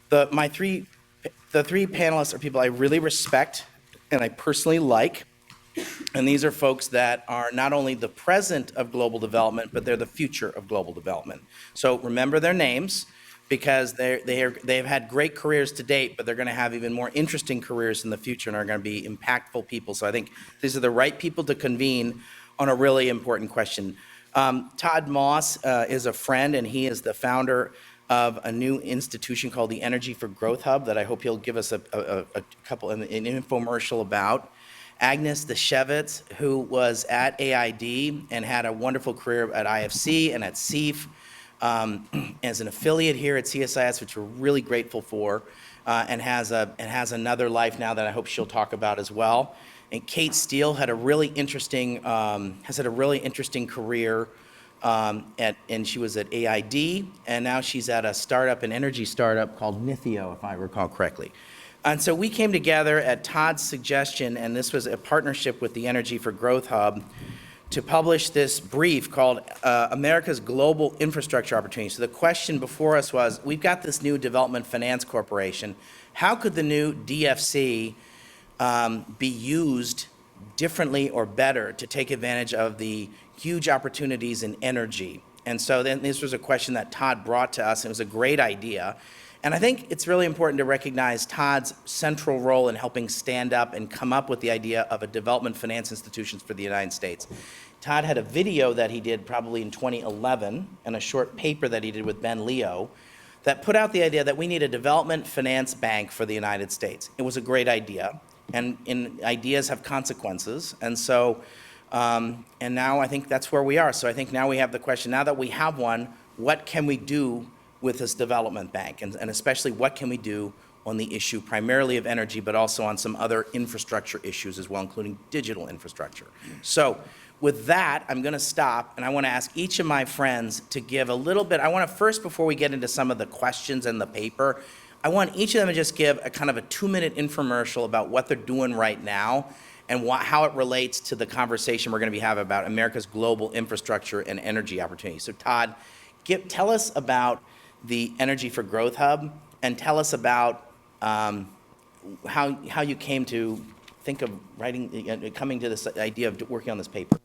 The three panelists are people I really respect and I personally like. And these are folks that are not only the present of global development, but they're the future of global development. So remember their names, because they've had great careers to date, but they're going to have even more interesting careers in the future and are going to be impactful people. So I think these are the right people to convene on a really important question. Todd Moss is a friend, and he is the founder of a new institution called the Energy for Growth Hub that I hope he'll give us an infomercial about. AGNES DASEWICZ, who was at AID and had a wonderful career at IFC and at CEF, as an affiliate here at CSIS, which we're really grateful for, and has another life now that I hope she'll talk about as well. And Kate Steele had a really interesting career, and she was at AID, and now she's at a startup, an energy startup called Nithio, if I recall correctly. And so we came together at Todd's suggestion, and this was a partnership with the Energy for Growth Hub, to publish this brief called America's Global Infrastructure Opportunity. So the question before us was, we've got this new Development Finance Corporation. How could the new DFC be used differently or better to take advantage of the huge opportunities in energy? And so then this was a question that Todd brought to us, and it was a great idea. And I think it's really important to recognize Todd's central role in helping stand up and come up with the idea of a development finance institutions for the United States. Todd had a video that he did probably in 2011 and a short paper that he did with Ben Leo that put out the idea that we need a development finance bank for the United States. It was a great idea, and ideas have consequences. And so, and now I think that's where we are. So I think now we have the question, now that we have one, what can we do with this development bank, and especially what can we do on the issue primarily of energy, but also on some other infrastructure issues as well, including digital infrastructure. So with that, I'm going to stop, and I want to ask each of my friends to give a little bit. I want to first, before we get into some of the questions in the paper, I want each of them to just give a kind of a 2-minute infomercial about what they're doing right now and how it relates to the conversation we're going to be having about America's global infrastructure and energy opportunities. So Todd, tell us about the Energy for Growth Hub, and tell us about how you came to think of coming to this idea of working on this paper.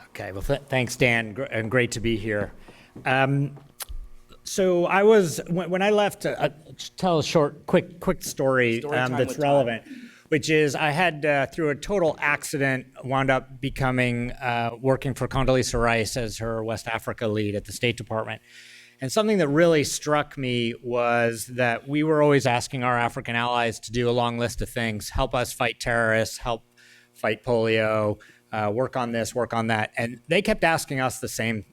Okay, well, thanks, Dan, and great to be here. So I was, when I left, tell a short, quick story that's relevant, which is I had, through a total accident, wound up becoming, working for Condoleezza Rice as her West Africa lead at the State Department. And something that really struck me was that we were always asking our African allies to do a long list of things: help us fight terrorists, help fight polio, work on this, work on that. And they kept asking us the same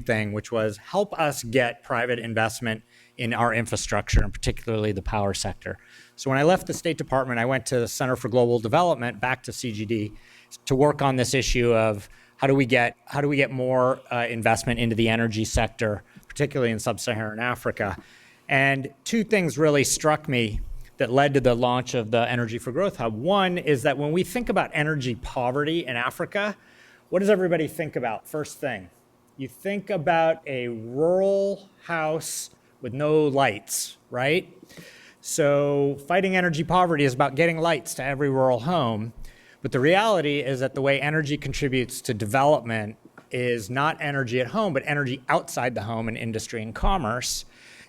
thing, which was help us get private investment in our infrastructure, and particularly the power sector. So when I left the State Department, I went to the Center for Global Development, back to CGD, to work on this issue of how do we get more investment into the energy sector, particularly in sub-Saharan Africa. And two things really struck me that led to the launch of the Energy for Growth Hub. One is that when we think about energy poverty in Africa, what does everybody think about? First thing, you think about a rural house with no lights, right? So fighting energy poverty is about getting lights to every rural home. But the reality is that the way energy contributes to development is not energy at home, but energy outside the home in industry and commerce.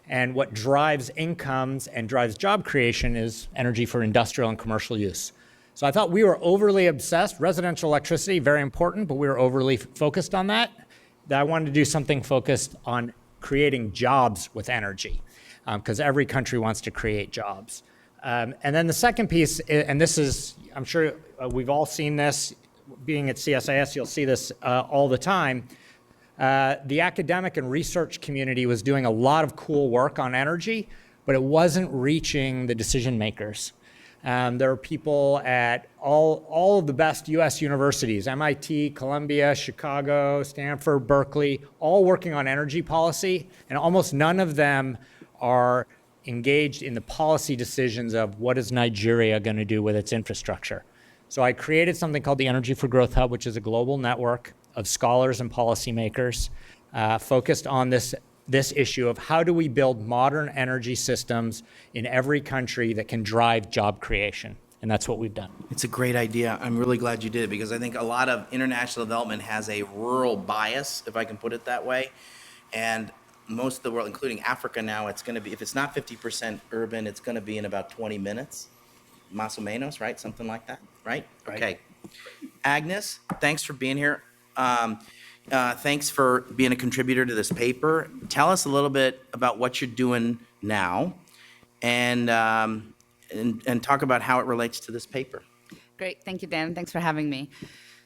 And what drives incomes and drives job creation is energy for industrial and commercial use. So I thought we were overly obsessed. Residential electricity, very important, but we were overly focused on that. That I wanted to do something focused on creating jobs with energy, because every country wants to create jobs. And then the second piece, and this is, I'm sure we've all seen this, being at CSIS, you'll see this all the time. The academic and research community was doing a lot of cool work on energy, but it wasn't reaching the decision makers. There are people at all of the best US universities, MIT, Columbia, Chicago, Stanford, Berkeley, all working on energy policy, and almost none of them are engaged in the policy decisions of what is Nigeria going to do with its infrastructure. So I created something called the Energy for Growth Hub, which is a global network of scholars and policymakers focused on this this issue of how do we build modern energy systems in every country that can drive job creation. And that's what we've done. It's a great idea. I'm really glad you did it because I think a lot of international development has a rural bias, if I can put it that way. And most of the world, including Africa now, it's going to be, if it's not 50% urban, it's going to be in about 20 minutes. Más o menos, right? Something like that, right? Okay. Agnes, thanks for being here. Thanks for being a contributor to this paper. Tell us a little bit about what you're doing now and talk about how it relates to this paper. Great. Thank you, Dan. Thanks for having me.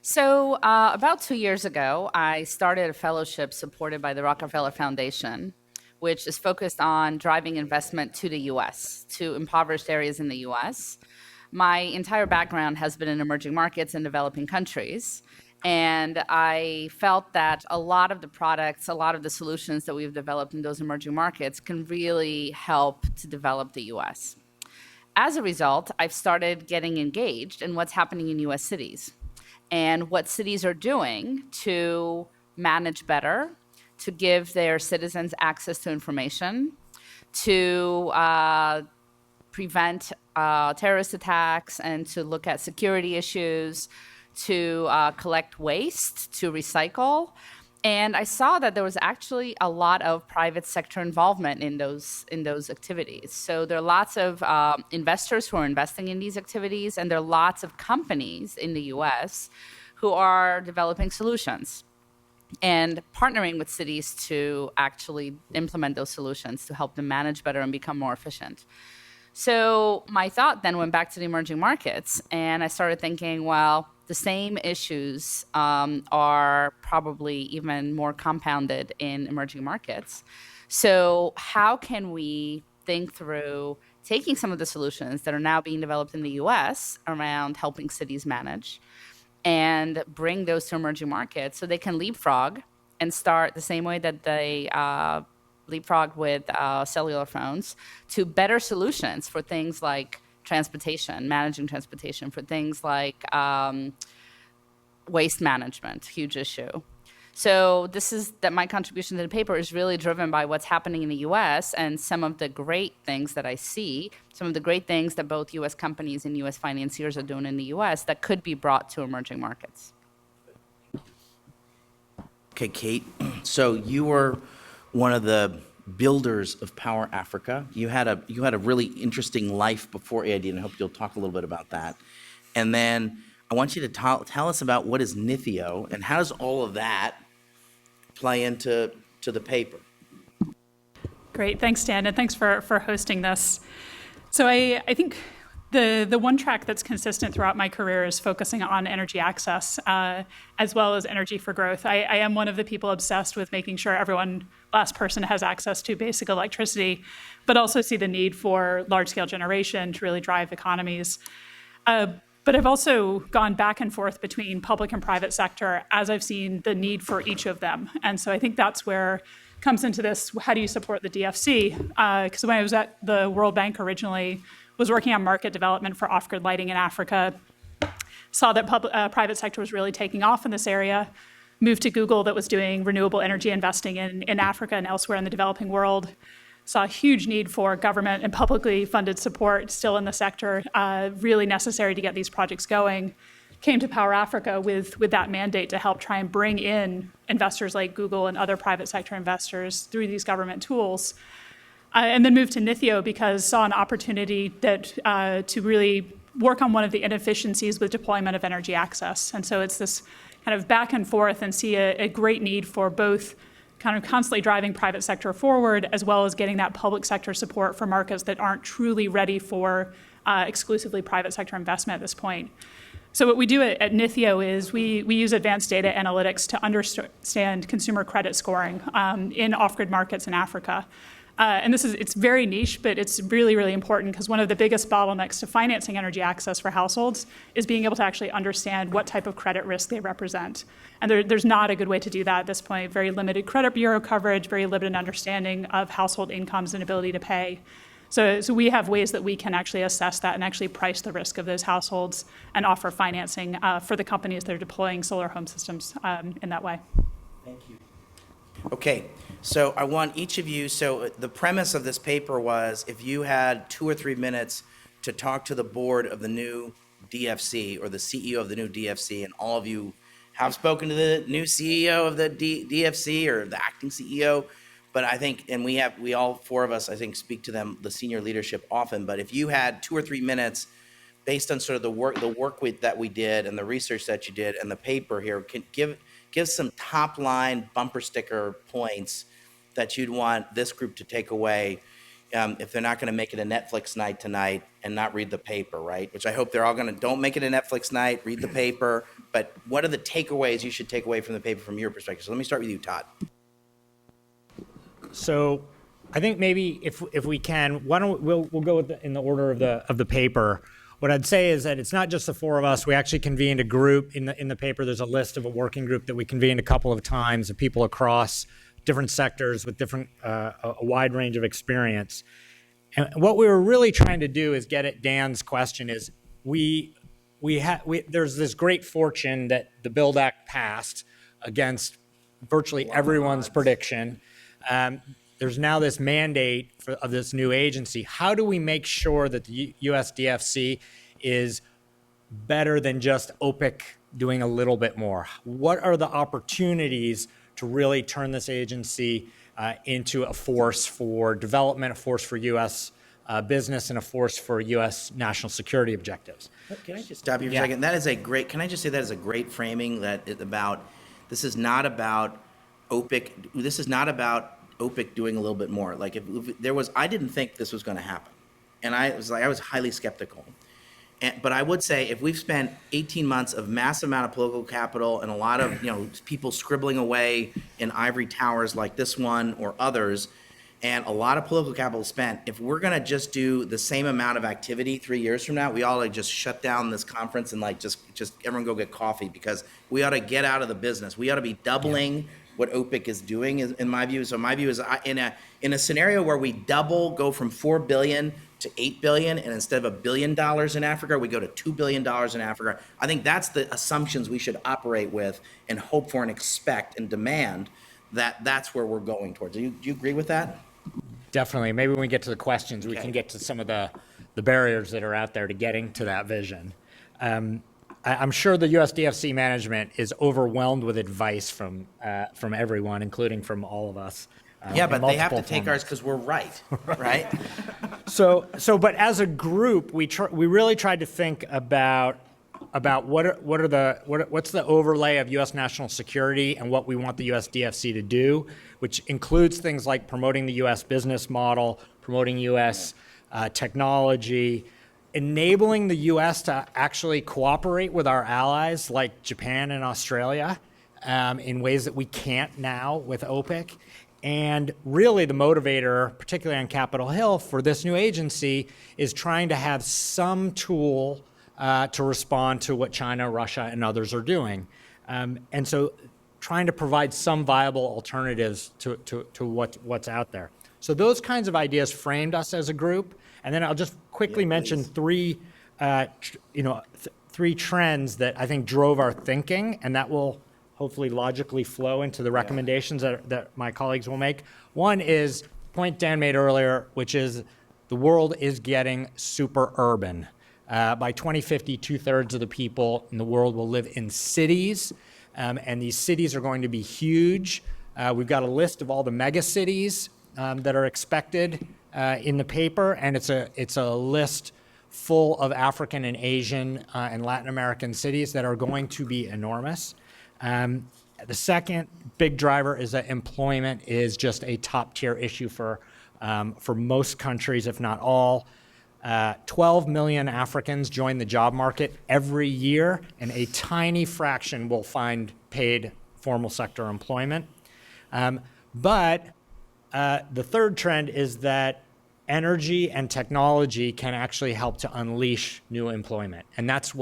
So about 2 years ago, I started a fellowship supported by the Rockefeller Foundation, which is focused on driving investment to the U.S., to impoverished areas in the U.S. My entire background has been in emerging markets and developing countries. And I felt that a lot of the products, a lot of the solutions that we've developed in those emerging markets can really help to develop the U.S. As a result, I've started getting engaged in what's happening in U.S. cities and what cities are doing to manage better, to give their citizens access to information, to prevent terrorist attacks, and to look at security issues, to collect waste, to recycle. And I saw that there was actually a lot of private sector involvement in those activities. So there are lots of investors who are investing in these activities, and there are lots of companies in the US who are developing solutions and partnering with cities to actually implement those solutions to help them manage better and become more efficient. So my thought then went back to the emerging markets, and I started thinking, well, the same issues are probably even more compounded in emerging markets. So how can we think through taking some of the solutions that are now being developed in the US around helping cities manage and bring those to emerging markets so they can leapfrog and start the same way that they leapfrogged with cellular phones to better solutions for things like transportation, managing transportation, for things like waste management, huge issue. So this is that my contribution to the paper is really driven by what's happening in the US and some of the great things that I see, some of the great things that both US companies and US financiers are doing in the US that could be brought to emerging markets. Okay, Kate, so you were one of the builders of Power Africa. You had a really interesting life before AID, and I hope you'll talk a little bit about that. And then I want you to tell us about what is NITHIO and how does all of that play into the paper. Great, thanks, Dan, and thanks for hosting this. So I think the one track that's consistent throughout my career is focusing on energy access, as well as energy for growth. I am one of the people obsessed with making sure last person has access to basic electricity, but also see the need for large-scale generation to really drive economies. But I've also gone back and forth between public and private sector as I've seen the need for each of them. And so I think that's where comes into this, how do you support the DFC? Because when I was at the World Bank originally, was working on market development for off-grid lighting in Africa, saw that private sector was really taking off in this area, moved to Google that was doing renewable energy investing in Africa and elsewhere in the developing world, saw a huge need for government and publicly funded support still in the sector, really necessary to get these projects going. Came to Power Africa with that mandate to help try and bring in investors like Google and other private sector investors through these government tools. And then moved to NITHIO because saw an opportunity that to really work on one of the inefficiencies with deployment of energy access. And so it's this kind of back and forth and see a great need for both kind of constantly driving private sector forward, as well as getting that public sector support for markets that aren't truly ready for exclusively private sector investment at this point. So what we do at NITHIO is we use advanced data analytics to understand consumer credit scoring in off-grid markets in Africa. And it's very niche, but it's really, really important because one of the biggest bottlenecks to financing energy access for households is being able to actually understand what type of credit risk they represent. And there's not a good way to do that at this point. Very limited credit bureau coverage, very limited understanding of household incomes and ability to pay. So we have ways that we can actually assess that and actually price the risk of those households and offer financing for the companies that are deploying solar home systems in that way. Thank you. Okay, so I want each of you, so the premise of this paper was if you had 2 or 3 minutes to talk to the board of the new DFC or the CEO of the new DFC, and all of you have spoken to the new CEO of the DFC or the acting CEO, but I think, and we all 4 of us, I think, speak to them, the senior leadership often, but if you had 2 or 3 minutes based on sort of the work that we did and the research that you did and the paper here, can give some top line bumper sticker points that you'd want this group to take away if they're not going to make it a Netflix night tonight and not read the paper, right? Which I hope they're all going to, don't make it a Netflix night, read the paper, but what are the takeaways you should take away from the paper from your perspective? So let me start with you, Todd. So I think maybe if we can, why don't we'll go with in the order of the paper. What I'd say is that it's not just the 4 of us. We actually convened a group in the paper. There's a list of a working group that we convened a couple of times of people across different sectors with different a wide range of experience. And what we were really trying to do is get at Dan's question is there's this great fortune that the Build Act passed against virtually everyone's prediction. There's now this mandate of this new agency. How do we make sure that the US DFC is better than just OPIC doing a little bit more? What are the opportunities to really turn this agency into a force for development, a force for US business, and a force for US national security objectives? Can I just stop you for a second? That is a great, can I just say that is a great framing that is about, this is not about OPIC, this is not about OPIC doing a little bit more. Like if there was, I didn't think this was going to happen. And I was highly skeptical. But I would say if we've spent 18 months of massive amount of political capital and a lot of people scribbling away in ivory towers like this one or others, and a lot of political capital spent, if we're going to just do the same amount of activity 3 years from now, we ought to just shut down this conference and like just everyone go get coffee, because we ought to get out of the business. We ought to be doubling what OPIC is doing, in my view. So my view is in a scenario where we double, go from 4 billion to 8 billion, and instead of $1 billion in Africa, we go to $2 billion in Africa. I think that's the assumptions we should operate with and hope for and expect and demand that that's where we're going towards. Do you agree with that? Definitely. Maybe when we get to the questions, we can get to some of the barriers that are out there to getting to that vision. I'm sure the USDFC management is overwhelmed with advice from everyone, including from all of us. Yeah, but they have to take ours because we're right, right? But as a group, we really tried to think about what's the overlay of U.S. national security and what we want the USDFC to do, which includes things like promoting the U.S. business model, promoting U.S. Technology, enabling the U.S. to actually cooperate with our allies like Japan and Australia in ways that we can't now with OPIC. And really the motivator, particularly on Capitol Hill for this new agency, is trying to have some tool to respond to what China, Russia, and others are doing. And so trying to provide some viable alternatives to what's out there. So those kinds of ideas framed us as a group. And then I'll just quickly mention three trends that I think drove our thinking, and that will hopefully logically flow into the recommendations that my colleagues will make. One is the point Dan made earlier, which is the world is getting super urban. By 2050, 2/3 of the people in the world will live in cities, and these cities are going to be huge. We've got a list of all the mega cities that are expected in the paper, and it's a list full of African and Asian and Latin American cities that are going to be enormous. The second big driver is that employment is just a top tier issue for most countries, if not all. 12 million Africans join the job market every year, and a tiny fraction will find paid formal sector employment. But the third trend is that energy and technology can actually help to unleash new employment. And that's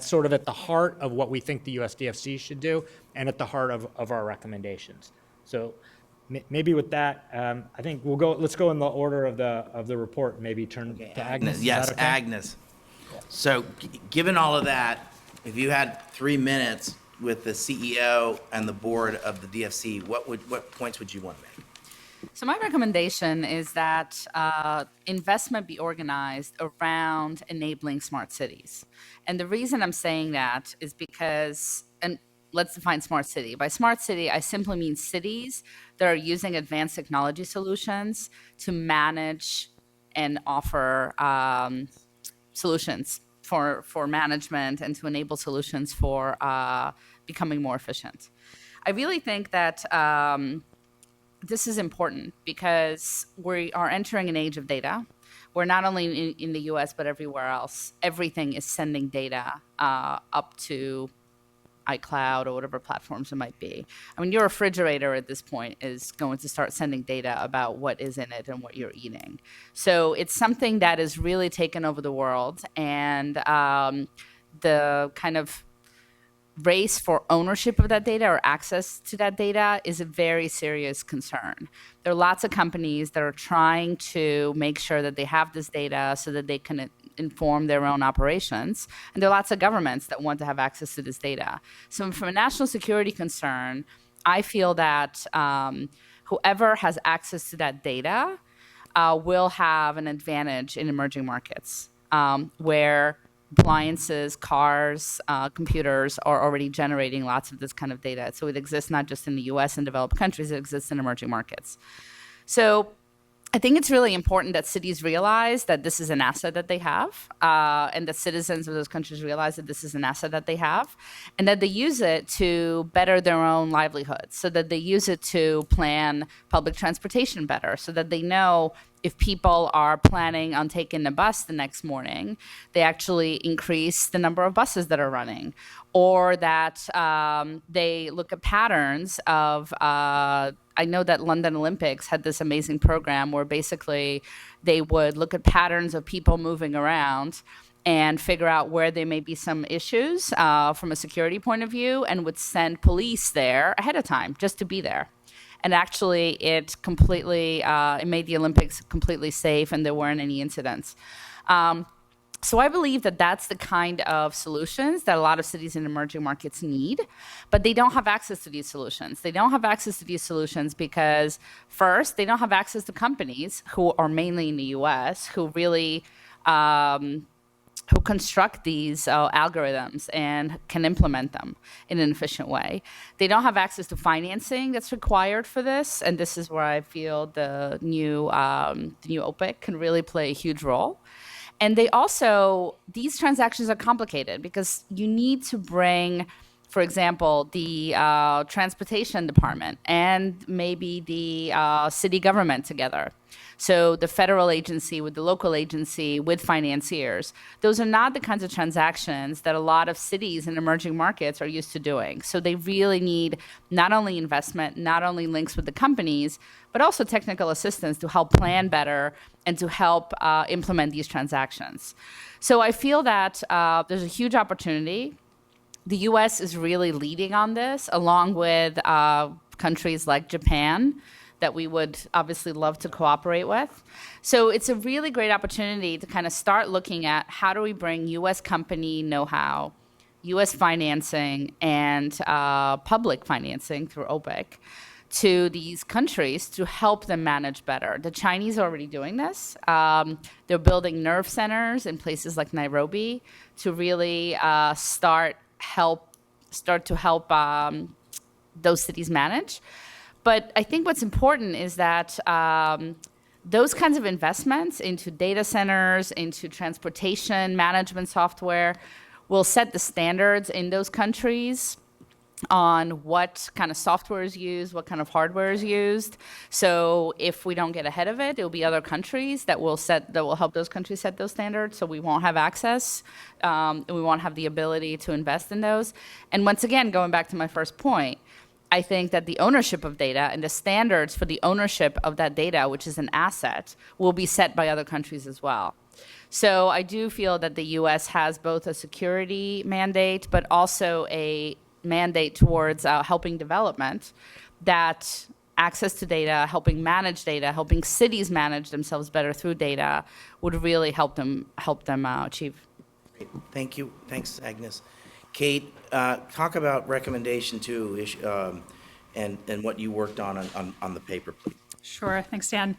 sort of at the heart of what we think the USDFC should do and at the heart of our recommendations. So maybe with that, I think let's go in the order of the report, maybe turn to Agnes. Yes, okay? Agnes. So given all of that, if you had 3 minutes with the CEO and the board of the DFC, what points would you want to make? So my recommendation is that investment be organized around enabling smart cities. And the reason I'm saying that is because, and let's define smart city. By smart city, I simply mean cities that are using advanced technology solutions to manage and offer solutions for management and to enable solutions for becoming more efficient. I really think that this is important because we are entering an age of data. We're not only in the US, but everywhere else. Everything is sending data up to iCloud or whatever platforms it might be. I mean, your refrigerator at this point is going to start sending data about what is in it and what you're eating. So it's something that has really taken over the world, and the kind of race for ownership of that data or access to that data is a very serious concern. There are lots of companies that are trying to make sure that they have this data so that they can inform their own operations. And there are lots of governments that want to have access to this data. So from a national security concern, I feel that whoever has access to that data will have an advantage in emerging markets where appliances, cars, computers are already generating lots of this kind of data. So it exists not just in the US and developed countries, it exists in emerging markets. So I think it's really important that cities realize that this is an asset that they have, and that citizens of those countries realize that this is an asset that they have, and that they use it to better their own livelihoods, so that they use it to plan public transportation better, so that they know if people are planning on taking the bus the next morning, they actually increase the number of buses that are running, or that they look at patterns of, I know that London Olympics had this amazing program where basically they would look at patterns of people moving around and figure out where there may be some issues from a security point of view, and would send police there ahead of time just to be there. And actually, it made the Olympics completely safe, and there weren't any incidents. So I believe that that's the kind of solutions that a lot of cities in emerging markets need, but they don't have access to these solutions. They don't have access to these solutions because, first, they don't have access to companies who are mainly in the US, who really who construct these algorithms and can implement them in an efficient way. They don't have access to financing that's required for this, and this is where I feel the new OPIC can really play a huge role. And these transactions are complicated because you need to bring, for example, the transportation department and maybe the city government together. So the federal agency with the local agency with financiers. Those are not the kinds of transactions that a lot of cities in emerging markets are used to doing. So they really need not only investment, not only links with the companies, but also technical assistance to help plan better and to help implement these transactions. So I feel that there's a huge opportunity. The US is really leading on this, along with countries like Japan, that we would obviously love to cooperate with. So it's a really great opportunity to kind of start looking at how do we bring US company know-how, US financing, and public financing through OPIC to these countries to help them manage better. The Chinese are already doing this. They're building nerve centers in places like Nairobi to really start to help those cities manage. But I think what's important is that those kinds of investments into data centers, into transportation management software, will set the standards in those countries on what kind of software is used, what kind of hardware is used. So if we don't get ahead of it, there will be other countries that will help those countries set those standards. So we won't have access, and we won't have the ability to invest in those. And once again, going back to my first point, I think that the ownership of data and the standards for the ownership of that data, which is an asset, will be set by other countries as well. So I do feel that the US has both a security mandate, but also a mandate towards helping development, that access to data, helping manage data, helping cities manage themselves better through data would really help them achieve. Great. Thank you. Thanks, Agnes. Kate, talk about recommendation 2 and what you worked on the paper, please. Sure, thanks, Dan.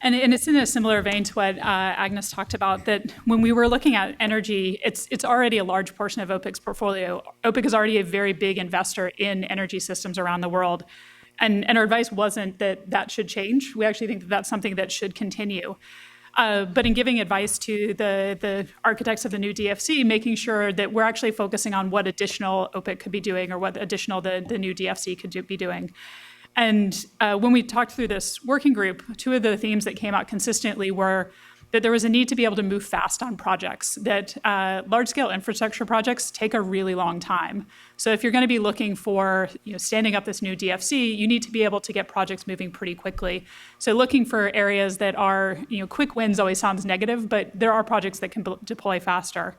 And it's in a similar vein to what Agnes talked about, that when we were looking at energy, it's already a large portion of OPIC's portfolio. OPIC is already a very big investor in energy systems around the world. And our advice wasn't that that should change. We actually think that that's something that should continue. But in giving advice to the architects of the new DFC, making sure that we're actually focusing on what additional OPIC could be doing or what additional the new DFC could be doing. And when we talked through this working group, 2 of the themes that came out consistently were that there was a need to be able to move fast on projects, that large-scale infrastructure projects take a really long time. So if you're going to be looking for standing up this new DFC, you need to be able to get projects moving pretty quickly. So looking for areas that are, quick wins always sounds negative, but there are projects that can deploy faster.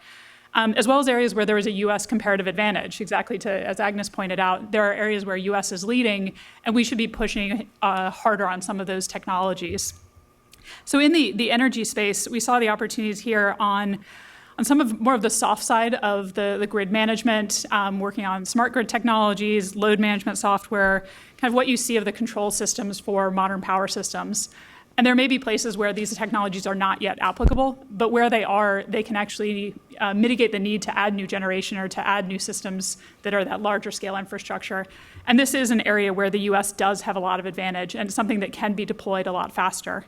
As well as areas where there is a U.S. comparative advantage. Exactly as Agnes pointed out, there are areas where U.S. is leading, and we should be pushing harder on some of those technologies. So in the energy space, we saw the opportunities here on some of more of the soft side of the grid management, working on smart grid technologies, load management software, kind of what you see of the control systems for modern power systems. And there may be places where these technologies are not yet applicable, but where they are, they can actually mitigate the need to add new generation or to add new systems that are that larger scale infrastructure. And this is an area where the US does have a lot of advantage and something that can be deployed a lot faster.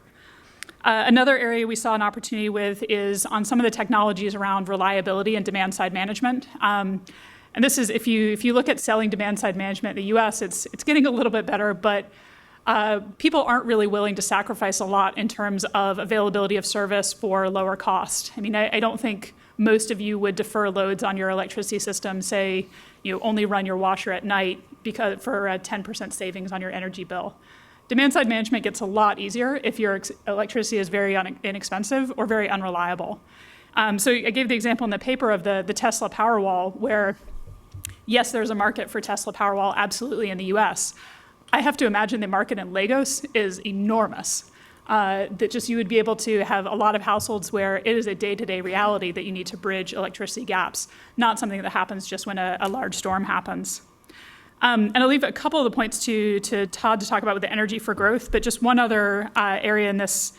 Another area we saw an opportunity with is on some of the technologies around reliability and demand side management. And this is, if you look at selling demand side management in the US, it's getting a little bit better, but people aren't really willing to sacrifice a lot in terms of availability of service for lower cost. I mean, I don't think most of you would defer loads on your electricity system, say you only run your washer at night because for a 10% savings on your energy bill. Demand side management gets a lot easier if your electricity is very inexpensive or very unreliable. So I gave the example in the paper of the Tesla Powerwall, where yes, there's a market for Tesla Powerwall absolutely in the US. I have to imagine the market in Lagos is enormous. That just you would be able to have a lot of households where it is a day-to-day reality that you need to bridge electricity gaps, not something that happens just when a large storm happens. And I'll leave a couple of the points to Todd to talk about with the energy for growth, but just one other area in this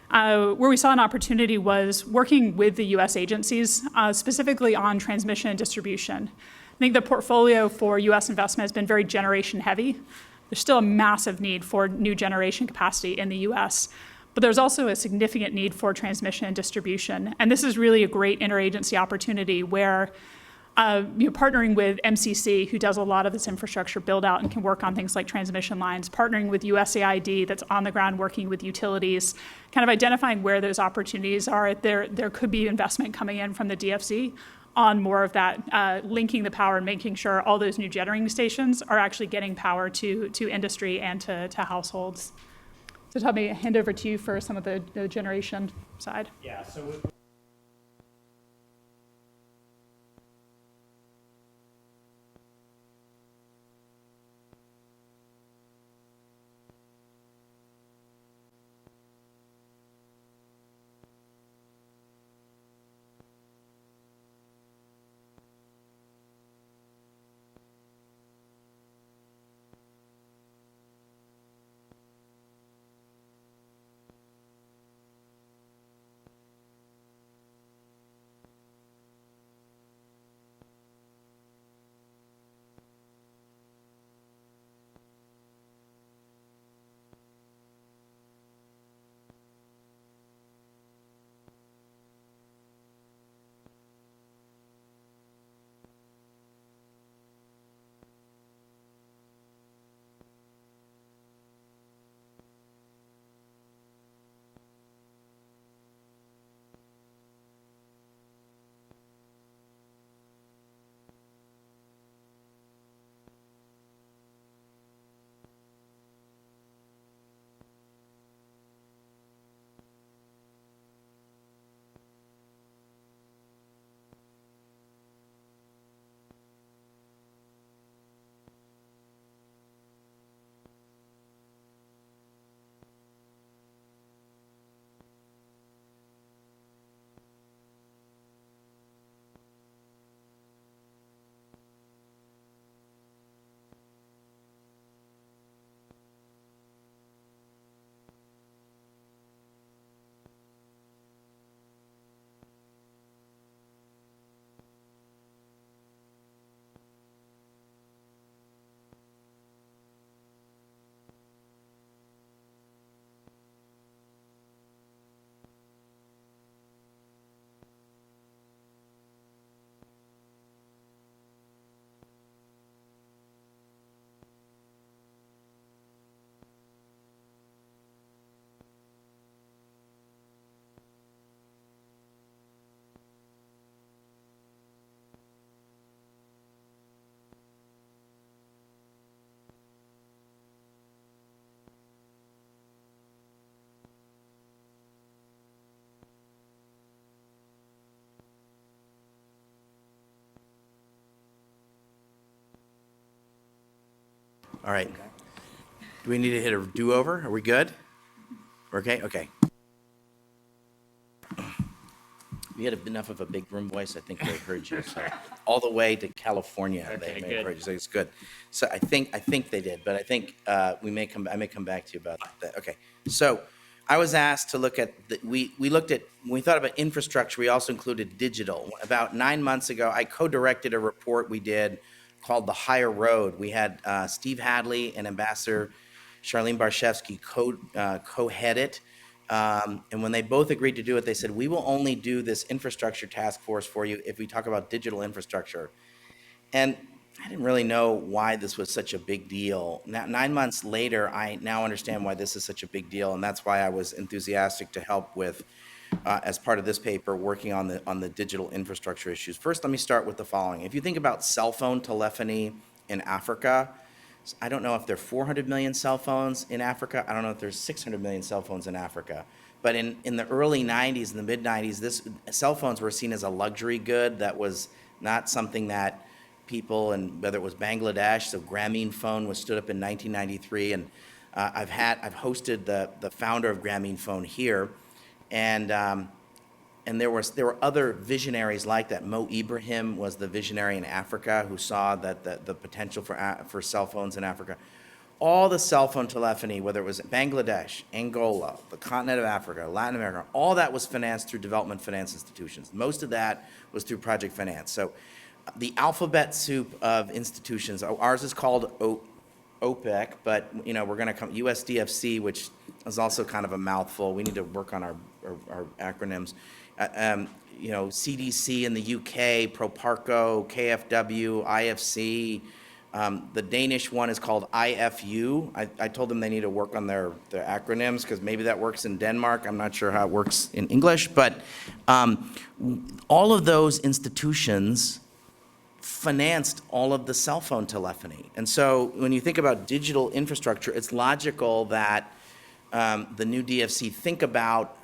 where we saw an opportunity was working with the US agencies, specifically on transmission and distribution. I think the portfolio for US investment has been very generation heavy. There's still a massive need for new generation capacity in the US, but there's also a significant need for transmission and distribution. And this is really a great interagency opportunity where partnering with MCC, who does a lot of this infrastructure build out and can work on things like transmission lines, partnering with USAID that's on the ground working with utilities, kind of identifying where those opportunities are. There could be investment coming in from the DFC on more of that, linking the power and making sure all those new generating stations are actually getting power to industry and to households. So Todd, may I hand over to you for some of the generation side? Yeah, so All right. Do we need to hit a do-over? Are we good? Okay, okay. We had enough of a big room voice, I think they heard you. So all the way to California, they may have heard you. So it's good. So I think they did, but I think I may come back to you about that. Okay. So I was asked to look at we looked at, when we thought about infrastructure, we also included digital. About 9 months ago, I co-directed a report we did called The Higher Road. We had Steve Hadley and Ambassador Charlene Barshevsky co-head it. And when they both agreed to do it, they said, we will only do this infrastructure task force for you if we talk about digital infrastructure. And I didn't really know why this was such a big deal. Now, 9 months later, I now understand why this is such a big deal, and that's why I was enthusiastic to help with, as part of this paper, working on the digital infrastructure issues. First, let me start with the following. If you think about cell phone telephony in Africa, I don't know if there are 400 million cell phones in Africa. I don't know if there's 600 million cell phones in Africa. But in the early 90s, in the mid 90s, cell phones were seen as a luxury good that was not something that people, and whether it was Bangladesh, so Grameen Phone was stood up in 1993, and I've hosted the founder of Grameen Phone here, and there were other visionaries like that. Mo Ibrahim was the visionary in Africa who saw that the potential for cell phones in Africa. All the cell phone telephony, whether it was Bangladesh, Angola, the continent of Africa, Latin America, all that was financed through development finance institutions. Most of that was through project finance. So the alphabet soup of institutions, ours is called OPEC, but we're going to come USDFC, which is also kind of a mouthful. We need to work on our acronyms. CDC in the UK, Proparco, KFW, IFC. The Danish one is called IFU. I told them they need to work on their acronyms because maybe that works in Denmark. I'm not sure how it works in English, but all of those institutions financed all of the cell phone telephony. And so when you think about digital infrastructure, it's logical that the new DFC think about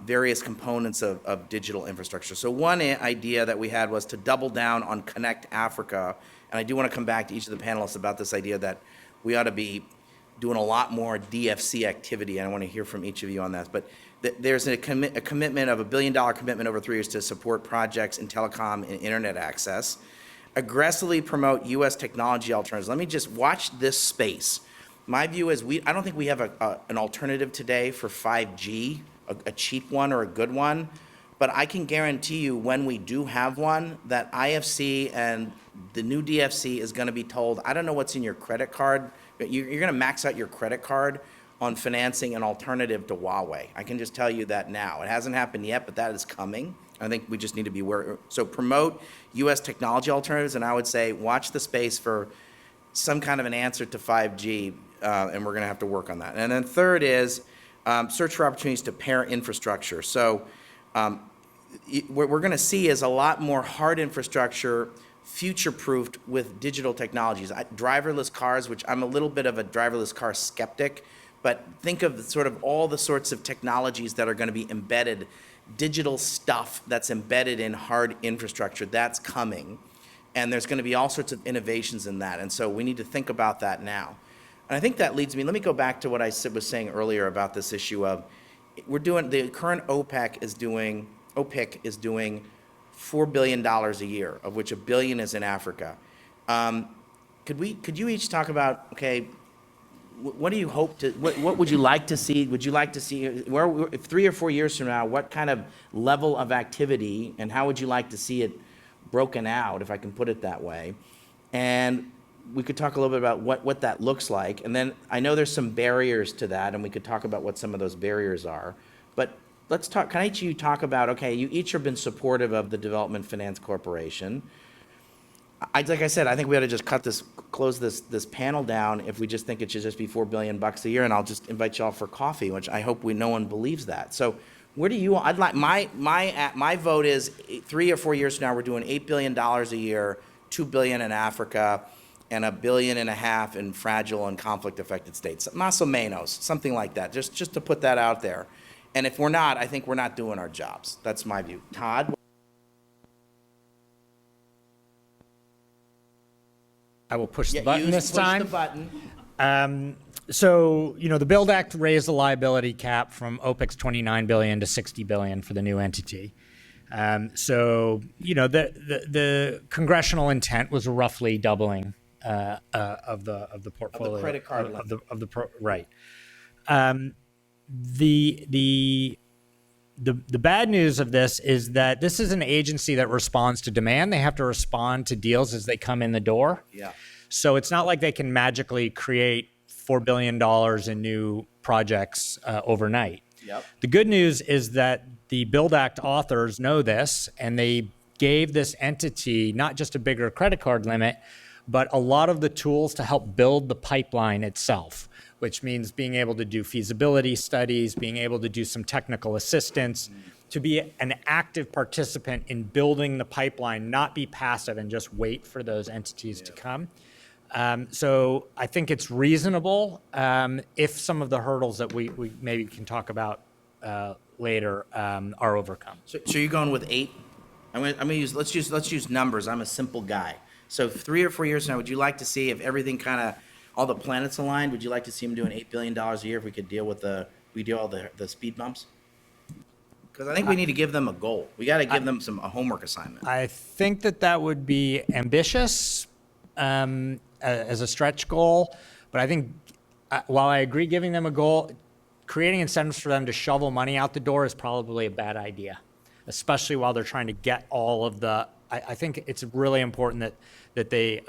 various components of digital infrastructure. So one idea that we had was to double down on Connect Africa. And I do want to come back to each of the panelists about this idea that we ought to be doing a lot more DFC activity. And I want to hear from each of you on that. But there's a commitment of $1 billion commitment over 3 years to support projects in telecom and internet access. Aggressively promote U.S. technology alternatives. Let me just watch this space. My view is I don't think we have an alternative today for 5G, a cheap one or a good one, but I can guarantee you when we do have one, that IFC and the new DFC is going to be told, I don't know what's in your credit card, but you're going to max out your credit card on financing an alternative to Huawei. I can just tell you that now. It hasn't happened yet, but that is coming. I think we just need to be aware. So promote U.S. technology alternatives, and I would say watch the space for some kind of an answer to 5G, and we're going to have to work on that. And then third is search for opportunities to pair infrastructure. So what we're going to see is a lot more hard infrastructure future-proofed with digital technologies. Driverless cars, which I'm a little bit of a driverless car skeptic, but think of sort of all the sorts of technologies that are going to be embedded, digital stuff that's embedded in hard infrastructure, that's coming. And there's going to be all sorts of innovations in that. And so we need to think about that now. And I think that leads me, let me go back to what I was saying earlier about this issue of, the current OPEC is doing $4 billion a year, of which $1 billion is in Africa. Could you each talk about, okay, what do you hope to, what would you like to see? Would you like to see, if 3 or 4 years from now, what kind of level of activity, and how would you like to see it broken out, if I can put it that way? And we could talk a little bit about what that looks like. And then I know there's some barriers to that, and we could talk about what some of those barriers are. But let's talk, can each of you talk about, okay, you each have been supportive of the Development Finance Corporation. Like I said, I think we ought to just close this panel down if we just think it should just be $4 billion a year, and I'll just invite y'all for coffee, which I hope no one believes that. So where do you, I'd like, my vote is 3 or 4 years from now, we're doing $8 billion a year, $2 billion in Africa, and $1.5 billion in fragile and conflict-affected states. Más o menos, something like that, just to put that out there. And if we're not, I think we're not doing our jobs. That's my view. Todd? I will push the button this time. Push the button. So, the Build Act raised the liability cap from OPEC's 29 billion to 60 billion for the new entity. So, the congressional intent was roughly doubling of the portfolio Of the credit card limit. Right. The bad news of this is that this is an agency that responds to demand. They have to respond to deals as they come in the door. Yeah. So it's not like they can magically create $4 billion in new projects overnight. Yep. The good news is that the Build Act authors know this, and they gave this entity not just a bigger credit card limit, but a lot of the tools to help build the pipeline itself, which means being able to do feasibility studies, being able to do some technical assistance, to be an active participant in building the pipeline, not be passive and just wait for those entities to come. So I think it's reasonable if some of the hurdles that we maybe can talk about later are overcome. So you're going with 8? Let's use numbers. I'm a simple guy. So 3 or 4 years from now, would you like to see if everything kind of, all the planets aligned, would you like to see them doing $8 billion a year if we could deal with all the speed bumps? Because I think we need to give them a goal. We got to give them a homework assignment. I think that would be ambitious as a stretch goal, but I think while I agree giving them a goal, creating incentives for them to shovel money out the door is probably a bad idea, especially while they're trying to get all of the. I think it's really important that they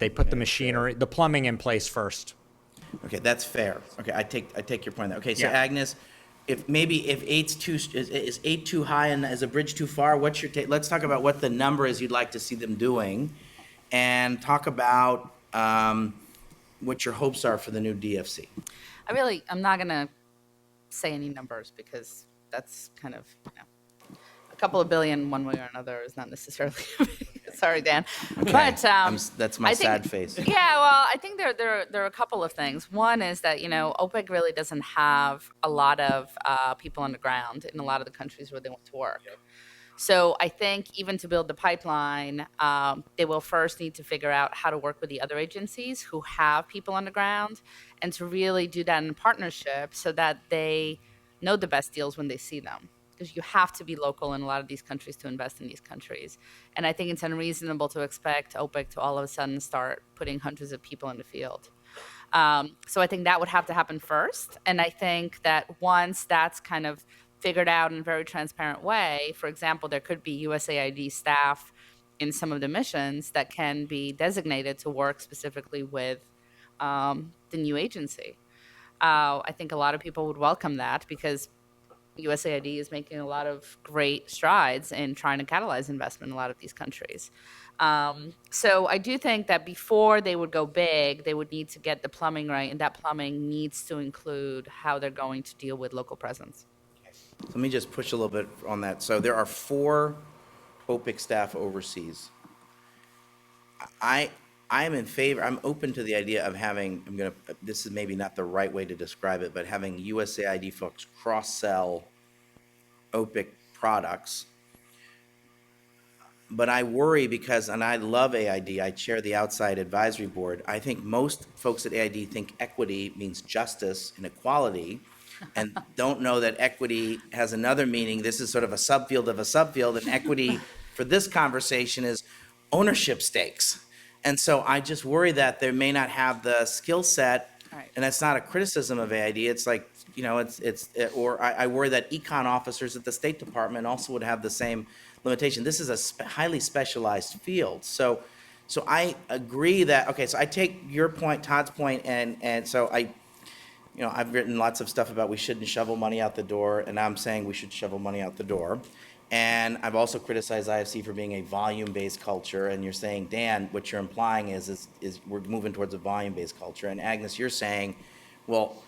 put the machinery, the plumbing in place first. Okay, that's fair. Okay, I take your point there. Okay, so Yeah. Agnes, if 8's is 8 too high and is a bridge too far? What's your take? Let's talk about what the number is you'd like to see them doing, and talk about what your hopes are for the new DFC. I'm not going to say any numbers because that's kind of, a couple of billion one way or another is not necessarily, sorry, Dan. Okay. But That's my I think- sad face. Yeah, well, I think there are a couple of things. One is that, OPEC really doesn't have a lot of people on the ground in a lot of the countries where they want to work. So I think even to build the pipeline, they will first need to figure out how to work with the other agencies who have people on the ground, and to really do that in partnership so that they know the best deals when they see them. Because you have to be local in a lot of these countries to invest in these countries. And I think it's unreasonable to expect OPEC to all of a sudden start putting hundreds of people in the field. So I think that would have to happen first. And I think that once that's kind of figured out in a very transparent way, for example, there could be USAID staff in some of the missions that can be designated to work specifically with the new agency. I think a lot of people would welcome that because USAID is making a lot of great strides in trying to catalyze investment in a lot of these countries. So I do think that before they would go big, they would need to get the plumbing right, and that plumbing needs to include how they're going to deal with local presence. Let me just push a little bit on that. So there are 4 OPIC staff overseas. I'm in favor, I'm open to the idea of having, this is maybe not the right way to describe it, but having USAID folks cross-sell OPIC products. But I worry because, and I love AID, I chair the outside advisory board. I think most folks at AID think equity means justice and equality, and don't know that equity has another meaning. This is sort of a subfield of a subfield, and equity for this conversation is ownership stakes. And so I just worry that they may not have the skill set, Right. and that's not a criticism of AID. It's like, I worry that econ officers at the State Department also would have the same limitation. This is a highly specialized field. So I agree that, okay, so I take your point, Todd's point, and so I've written lots of stuff about we shouldn't shovel money out the door, and I'm saying we should shovel money out the door. And I've also criticized IFC for being a volume-based culture, and you're saying, Dan, what you're implying is we're moving towards a volume-based culture. And Agnes, you're saying, well,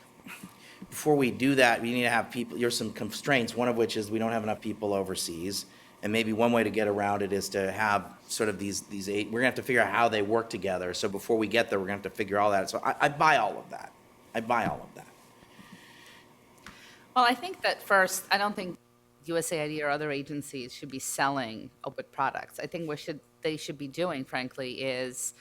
before we do that, we need to have people, there's some constraints, one of which is we don't have enough people overseas. And maybe one way to get around it is to have sort of these 8, we're gonna have to figure out how they work together. So before we get there, we're gonna have to figure all that. So I buy all of that. Well, I think that first, I don't think USAID or other agencies should be selling OPIC products. I think what they should be doing, frankly, is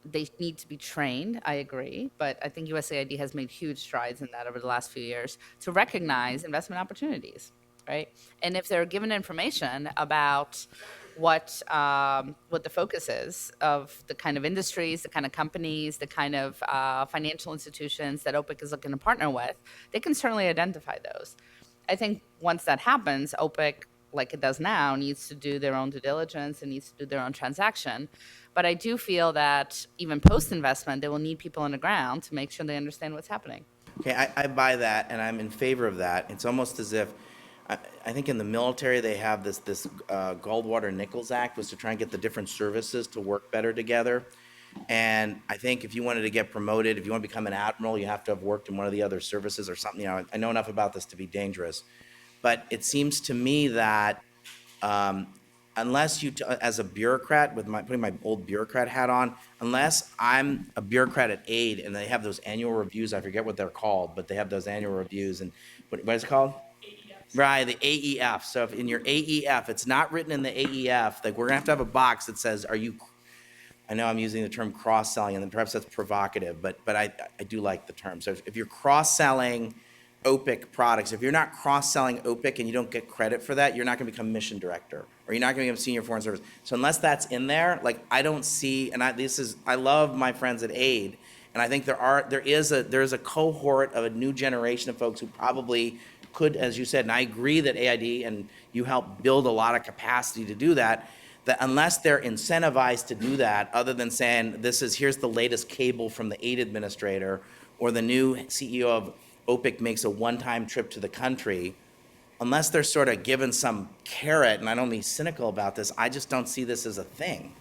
They need to be trained, I agree, but I think USAID has made huge strides in that over the last few years to recognize investment opportunities, right? And if they're given information about what the focus is of the kind of industries, the kind of companies, the kind of financial institutions that OPIC is looking to partner with, they can certainly identify those. I think once that happens, OPIC, like it does now, needs to do their own due diligence and needs to do their own transaction. But I do feel that even post-investment, they will need people on the ground to make sure they understand what's happening. Okay, I buy that, and I'm in favor of that. It's almost as if, I think in the military, they have this Goldwater-Nichols Act was to try and get the different services to work better together. And I think if you wanted to get promoted, if you want to become an admiral, you have to have worked in one of the other services or something. You know, I know enough about this to be dangerous. But it seems to me that unless you, as a bureaucrat, with putting my old bureaucrat hat on, unless I'm a bureaucrat at AID and they have those annual reviews, I forget what they're called, but they have those annual reviews, and what is it called? AEF. Right, the AEF. So if in your AEF, it's not written in the AEF, like we're gonna have a box that says, are you, I know I'm using the term cross-selling, and perhaps that's provocative, but I do like the term. So if you're cross-selling OPIC products, if you're not cross-selling OPIC and you don't get credit for that, you're not going to become mission director, or you're not going to become senior foreign service. So unless that's in there, like I don't see, and I love my friends at AID, and I think there is a cohort of a new generation of folks who probably could, as you said, and I agree that AID and you help build a lot of capacity to do that, that unless they're incentivized to do that, other than saying here's the latest cable from the AID administrator, or the new CEO of OPIC makes a one-time trip to the country, unless they're sort of given some carrot, and I don't mean cynical about this, I just don't see this as a thing.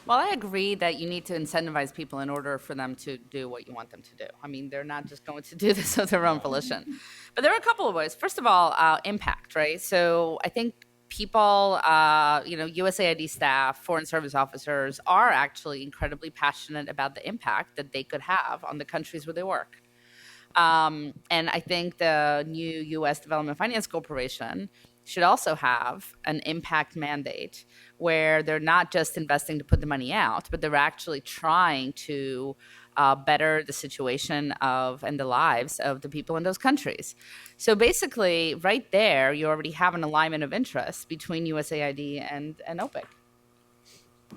Well, I agree that you need to incentivize people in order for them to do what you want them to do. I mean, they're not just going to do this of their own volition. But there are a couple of ways. First of all, impact, right? So I think people, USAID staff, foreign service officers are actually incredibly passionate about the impact that they could have on the countries where they work. And I think the new U.S. Development Finance Corporation should also have an impact mandate where they're not just investing to put the money out, but they're actually trying to better the situation of and the lives of the people in those countries. So basically, right there, you already have an alignment of interest between USAID and OPIC.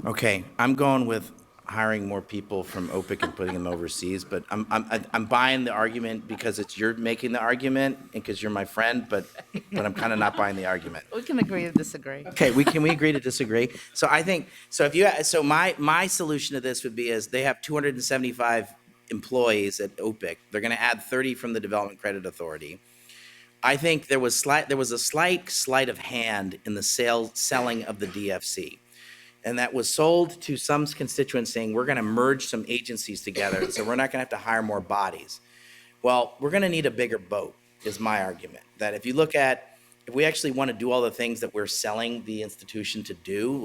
Okay, I'm going with hiring more people from OPIC and putting them overseas, but I'm buying the argument because you're making the argument and because you're my friend, but I'm kind of not buying the argument. We can agree to disagree. Okay, can we agree to disagree? So I think my solution to this would be is they have 275 employees at OPIC. They're going to add 30 from the Development Credit Authority. I think there was a slight sleight of hand in the selling of the DFC. And that was sold to some constituents saying, we're going to merge some agencies together, so we're not going to have to hire more bodies. Well, we're going to need a bigger boat, is my argument. That if we actually want to do all the things that we're selling the institution to do,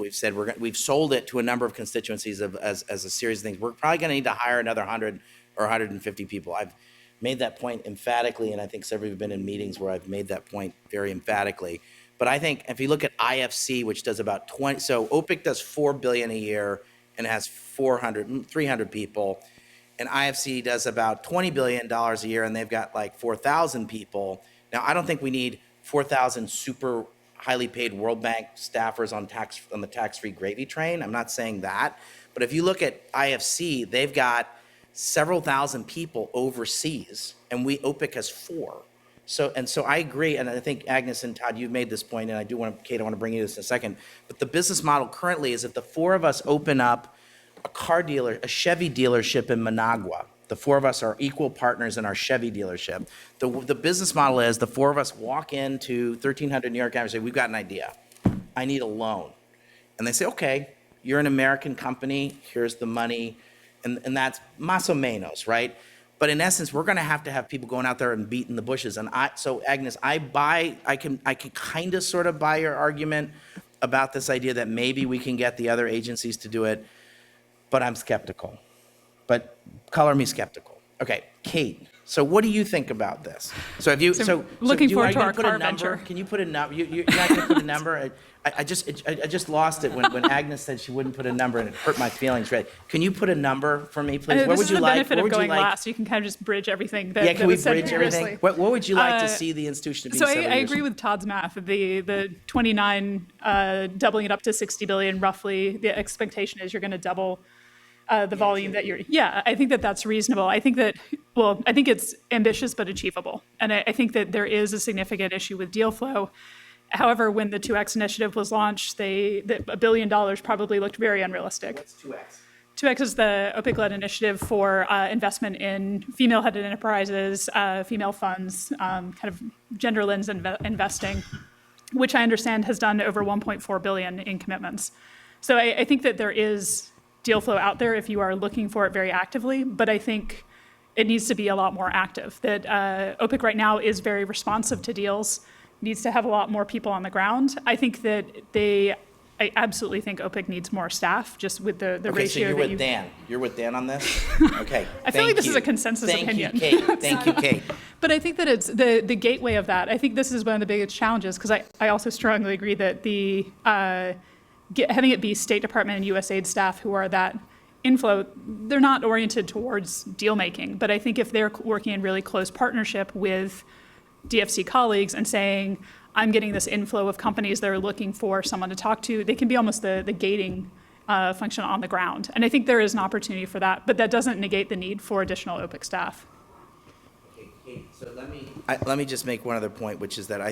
we've sold it to a number of constituencies as a series of things. We're probably going to need to hire another 100 or 150 people. I've made that point emphatically, and I think several of you have been in meetings where I've made that point very emphatically. But I think if you look at IFC, which does about 20, so OPIC does $4 billion a year and has 300 people, and IFC does about $20 billion a year and they've got like 4,000 people. Now, I don't think we need 4,000 super highly paid World Bank staffers on the tax-free gravy train. I'm not saying that. But if you look at IFC, they've got several thousand people overseas, and OPIC has 4. So I agree, and I think Agnes and Todd, you've made this point, and Kate, I want to bring you this in a second. But the business model currently is if the 4 of us open up a Chevy dealership in Managua, the 4 of us are equal partners in our Chevy dealership. The business model is the 4 of us walk into 1300 New York Avenue and say, we've got an idea. I need a loan. And they say, okay, you're an American company, here's the money, and that's más o menos, right? But in essence, we're going to have people going out there and beating the bushes. And so Agnes, I can kind of sort of buy your argument about this idea that maybe we can get the other agencies to do it, but I'm skeptical. But color me skeptical. Okay, Kate. So what do you think about this? So have you, looking forward to are you our gonna put a car number? venture. Can you put a number? You're not going to put a number? I just lost it when Agnes said she wouldn't put a number, and it hurt my feelings. Right? Can you put a number for me, please? What This would is you the like? benefit What of would you going like? last. You can kind of just bridge everything that, Yeah, that can we was said bridge everything? previously. What would you like to see the institution be? So several I years agree from with Todd's math. The 29 doubling it up to 60 billion roughly. The expectation is you're going to double the volume that you're. Yeah, I think that that's reasonable. I think it's ambitious but achievable, and I think that there is a significant issue with deal flow. However, when the 2X initiative was launched, $1 billion probably looked very unrealistic. What's 2X? 2X is the OPIC-led initiative for investment in female-headed enterprises, female funds, kind of gender lens investing, which I understand has done over 1.4 billion in commitments. So I think that there is deal flow out there if you are looking for it very actively, but I think it needs to be a lot more active. That OPIC right now is very responsive to deals, needs to have a lot more people on the ground. I think that I absolutely think OPIC needs more staff, just with the Okay, so ratio you're that with you. Dan. You're with Dan on this? Okay. I feel like this is a consensus opinion. Thank you, Kate. Thank you, Kate. But I think that it's the gateway of that. I think this is one of the biggest challenges, because I also strongly agree that having it be State Department and USAID staff who are that inflow, they're not oriented towards deal making. But I think if they're working in really close partnership with DFC colleagues and saying, I'm getting this inflow of companies that are looking for someone to talk to, they can be almost the gating function on the ground. And I think there is an opportunity for that, but that doesn't negate the need for additional OPIC staff. Okay, Kate, so let me just make one other point, which is that I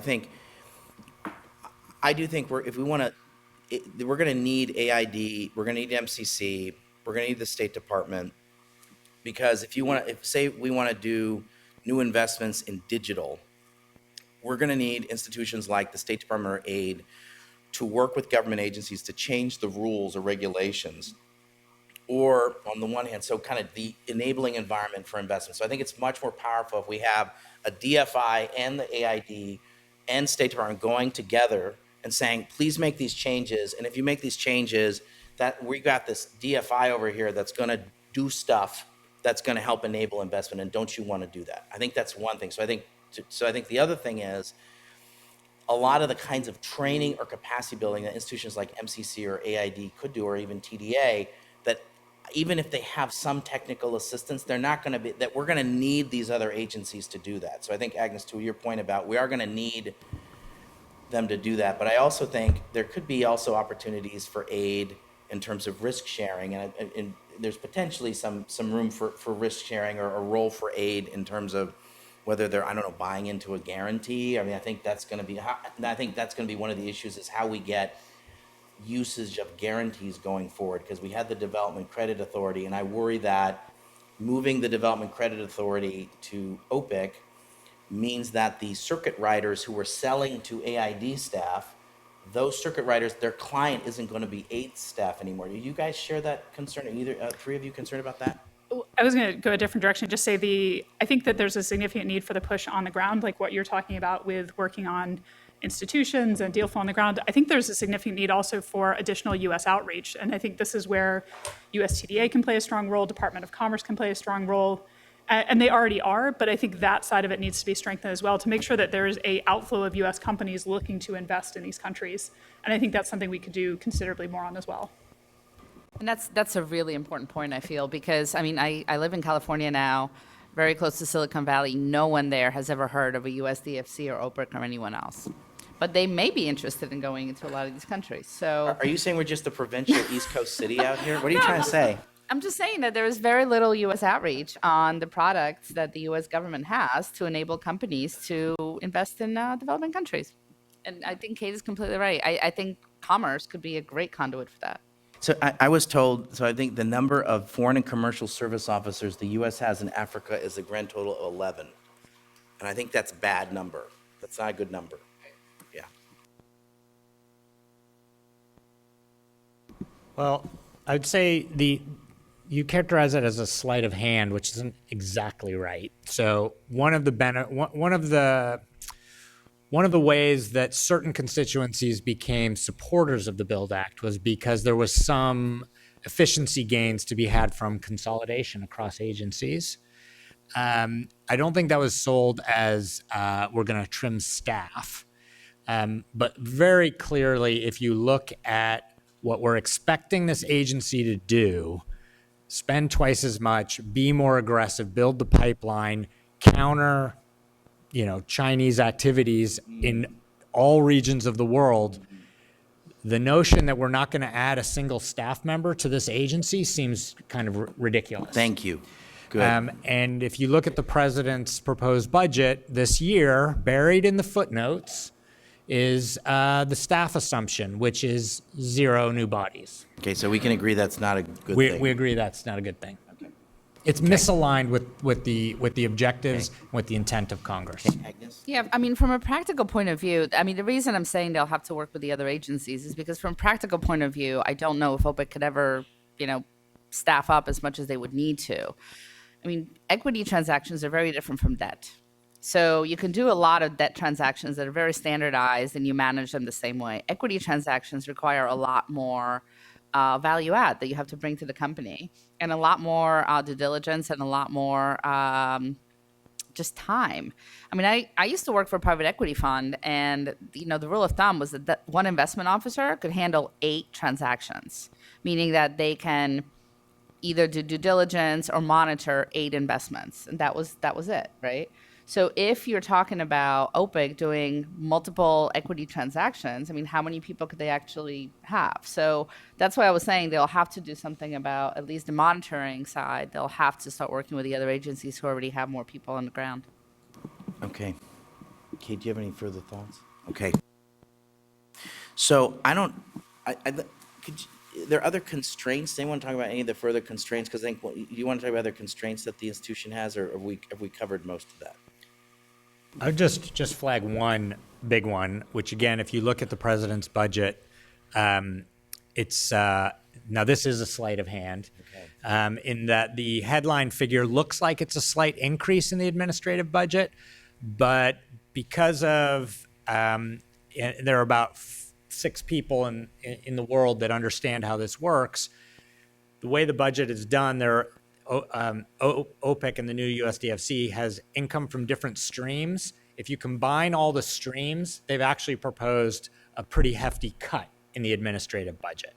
do think we're going to need AID, we're going to need MCC, we're going to need the State Department, because say we want to do new investments in digital, we're going to need institutions like the State Department or AID to work with government agencies to change the rules or regulations, or on the one hand, so kind of the enabling environment for investment. So I think it's much more powerful if we have a DFI and the AID and State Department going together and saying, please make these changes. And if you make these changes, that we got this DFI over here that's going to do stuff that's going to help enable investment. And don't you want to do that? I think that's one thing. So I think the other thing is a lot of the kinds of training or capacity building that institutions like MCC or AID could do, or even TDA, that even if they have some technical assistance, they're not going to be, that we're going to need these other agencies to do that. So I think, Agnes, to your point about we are going to need them to do that. But I also think there could be also opportunities for aid in terms of risk sharing, and there's potentially some room for risk sharing or a role for aid in terms of whether they're, I don't know, buying into a guarantee. I mean, I think that's going to be one of the issues, is how we get usage of guarantees going forward, because we had the Development Credit Authority, and I worry that moving the Development Credit Authority to OPIC means that the circuit riders who were selling to AID staff, those circuit riders, their client isn't going to be AID staff anymore. Do you guys share that concern? Are either three of you concerned about that? I was going to go a different direction, just say I think that there's a significant need for the push on the ground, like what you're talking about with working on institutions and deal flow on the ground. I think there's a significant need also for additional U.S. outreach, and I think this is where USTDA can play a strong role, Department of Commerce can play a strong role, and they already are, but I think that side of it needs to be strengthened as well to make sure that there is a outflow of U.S. companies looking to invest in these countries, and I think that's something we could do considerably more on as well. And that's a really important point, I feel, because, I mean, I live in California now, very close to Silicon Valley. No one there has ever heard of a USDFC or OPIC or anyone else. But they may be interested in going into a lot of these countries. So, Are you saying we're just a provincial East Coast city out here? What are you trying to say? I'm just saying that there is very little U.S. outreach on the products that the U.S. government has to enable companies to invest in developing countries. And I think Kate is completely right. I think commerce could be a great conduit for that. So I was told, so I think the number of foreign and commercial service officers the U.S. has in Africa is a grand total of 11. And I think that's a bad number. That's not a good number. Yeah. Well, I'd say you characterize it as a sleight of hand, which isn't exactly right. So one of the ways that certain constituencies became supporters of the BUILD Act was because there was some efficiency gains to be had from consolidation across agencies. I don't think that was sold as we're going to trim staff. But very clearly, if you look at what we're expecting this agency to do, spend twice as much, be more aggressive, build the pipeline, counter, Chinese activities in all regions of the world. The notion that we're not going to add a single staff member to this agency seems kind of ridiculous. Thank you. Good. And if you look at the president's proposed budget this year, buried in the footnotes is the staff assumption, which is 0 new bodies. Okay, so we can agree that's not a good thing. We agree that's not a good thing. Okay. It's misaligned with the objectives, with the intent of Congress. Agnes? Yeah, I mean, from a practical point of view, the reason I'm saying they'll have to work with the other agencies is because from a practical point of view, I don't know if OPIC could ever, staff up as much as they would need to. I mean, equity transactions are very different from debt. So you can do a lot of debt transactions that are very standardized and you manage them the same way. Equity transactions require a lot more value add that you have to bring to the company and a lot more due diligence and a lot more just time. I mean, I used to work for a private equity fund and, the rule of thumb was that one investment officer could handle 8 transactions, meaning that they can either do due diligence or monitor 8 investments. And that was it, right? So if you're talking about OPIC doing multiple equity transactions, I mean, how many people could they actually have? So that's why I was saying they'll have to do something about at least the monitoring side. They'll have to start working with the other agencies who already have more people on the ground. Okay. Kate, do you have any further thoughts? Okay. So there are other constraints. Anyone talk about any of the further constraints? Because I think, you want to talk about other constraints that the institution has, or have we covered most of that? I would just flag one big one, which again, if you look at the president's budget, it's now this is a sleight of hand, in that the headline figure looks like it's a slight increase in the administrative budget, but because of there are about 6 people in the world that understand how this works. The way the budget is done, OPIC and the new USDFC has income from different streams. If you combine all the streams, they've actually proposed a pretty hefty cut in the administrative budget.